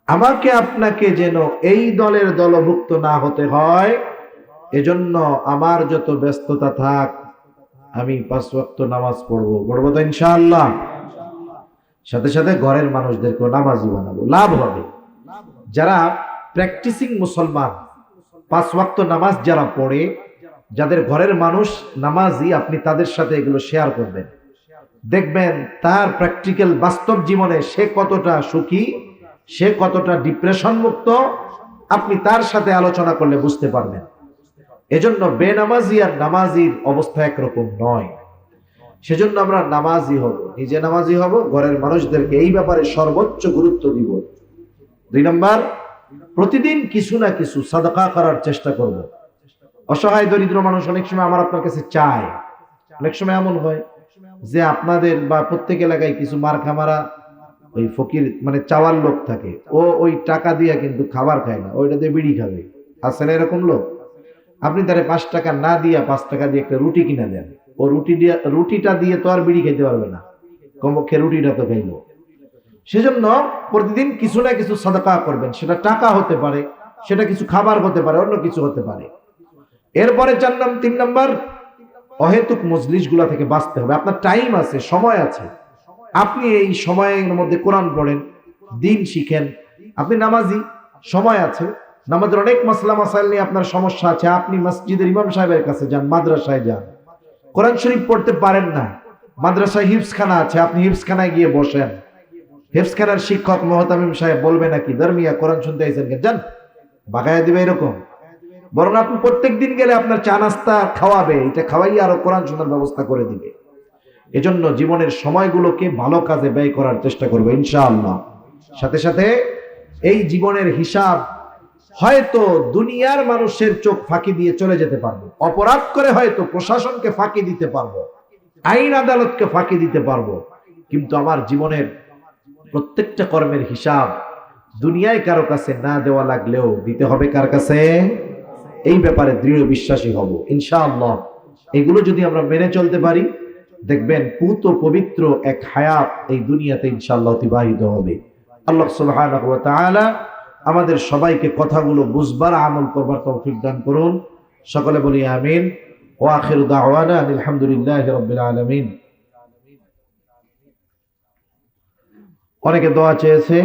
আমাকে আপনাকে যেন এই দলের দলভুক্ত না হতে হয়, এজন্য আমার যত ব্যস্ততা থাক, আমি 5 ওয়াক্ত নামাজ পড়বো তো ইনশাআল্লাহ। সাথে সাথে ঘরের মানুষদেরকে নামাজি বানাবো, লাভ হবে। যারা প্র্যাকটিসিং মুসলমান, 5 ওয়াক্ত নামাজ যারা পড়ে, যাদের ঘরের মানুষ নামাজি, আপনি তাদের সাথে এগুলো শেয়ার করবেন, দেখবেন তার প্র্যাকটিক্যাল বাস্তব জীবনে সে কতটা সুখী, সে কতটা ডিপ্রেশন মুক্ত, আপনি তার সাথে আলোচনা করলে বুঝতে পারবেন। এজন্য বেনামাজি আর নামাজির অবস্থা একরকম নয়। সেজন্য আমরা নামাজি হব, নিজে নামাজি হব, ঘরের মানুষদেরকে এই ব্যাপারে সর্বোচ্চ গুরুত্ব দিব। 2 নম্বর, প্রতিদিন কিছু না কিছু সাদাকা করার চেষ্টা করব। অসহায় দরিদ্র মানুষ অনেক সময় আমার আপনার কাছে চায়। অনেক সময় এমন হয় যে আপনাদের বা প্রত্যেক এলাকায় কিছু মারখামারা ওই ফকির মানে চাওয়ার লোক থাকে, ও ওই টাকা দিয়ে কিন্তু খাবার খায় না, ওইটা দিয়ে বিড়ি খাবে। আছে না এরকম লোক? আপনি তারে 5 টাকা না দিয়ে 5 টাকা দিয়ে একটা রুটি কিনে দেন, ও রুটিটা দিয়ে তো আর বিড়ি খেতে পারবে না, কমপক্ষে রুটিটা তো খাইলো। সেজন্য প্রতিদিন কিছু না কিছু সাদাকা করবেন, সেটা টাকা হতে পারে, সেটা কিছু খাবার হতে পারে, অন্য কিছু হতে পারে। এরপরে 3 নম্বর, অহেতুক মজলিস গুলা থেকে বাঁচতে হবে। আপনার টাইম আছে, সময় আছে, আপনি এই সময়ের মধ্যে কোরআন পড়েন, দিন শিখেন। আপনি নামাজি, সময় আছে, নামাজের অনেক মাসলা মাসাইল নিয়ে আপনার সমস্যা আছে, আপনি মসজিদের ইমাম সাহেবের কাছে যান, মাদ্রাসায় যান। কোরআন শরীফ পড়তে পারেন না, মাদ্রাসায় হিফজখানা আছে, আপনি হিফজখানায় গিয়ে বসেন। হিফজখানার শিক্ষক মোহতামিম সাহেব বলবে নাকি, ধর্মিয়া কোরআন শুনতে আইছেন কেন, যান, বাগায় দিবে এরকম? বরং আপনি প্রত্যেক দিন গেলে আপনার চা নাস্তা খাওয়াবে, এটা খাওয়াই আরো কোরআন শোনার ব্যবস্থা করে দিবে। এজন্য জীবনের সময়গুলোকে ভালো কাজে ব্যয় করার চেষ্টা করবো ইনশাআল্লাহ। সাথে সাথে এই জীবনের হিসাব হয়তো দুনিয়ার মানুষের চোখ ফাঁকি দিয়ে চলে যেতে পারবো, অপরাধ করে হয়তো প্রশাসনকে ফাঁকি দিতে পারবো, আইন আদালতকে ফাঁকি দিতে পারবো, কিন্তু আমার জীবনের প্রত্যেকটা কর্মের হিসাব দুনিয়ায় কারো কাছে না দেওয়া লাগলেও দিতে হবে কার কাছে? এই ব্যাপারে দৃঢ় বিশ্বাসী হব ইনশাআল্লাহ। এগুলো যদি আমরা মেনে চলতে পারি, দেখবেন পুত পবিত্র এক হায়াত এই দুনিয়াতে ইনশাআল্লাহ অতিবাহিত হবে। আল্লাহ সুবহানাহু ওয়া তাআলা আমাদের সবাইকে কথাগুলো বুঝবার, আমল করবার তৌফিক দান করুন। সকলে বলি আমিন। ওয়া আখিরু দাওয়ানা আলহামদুলিল্লাহি রাব্বিল আলামিন। অনেকে দোয়া চেয়েছে।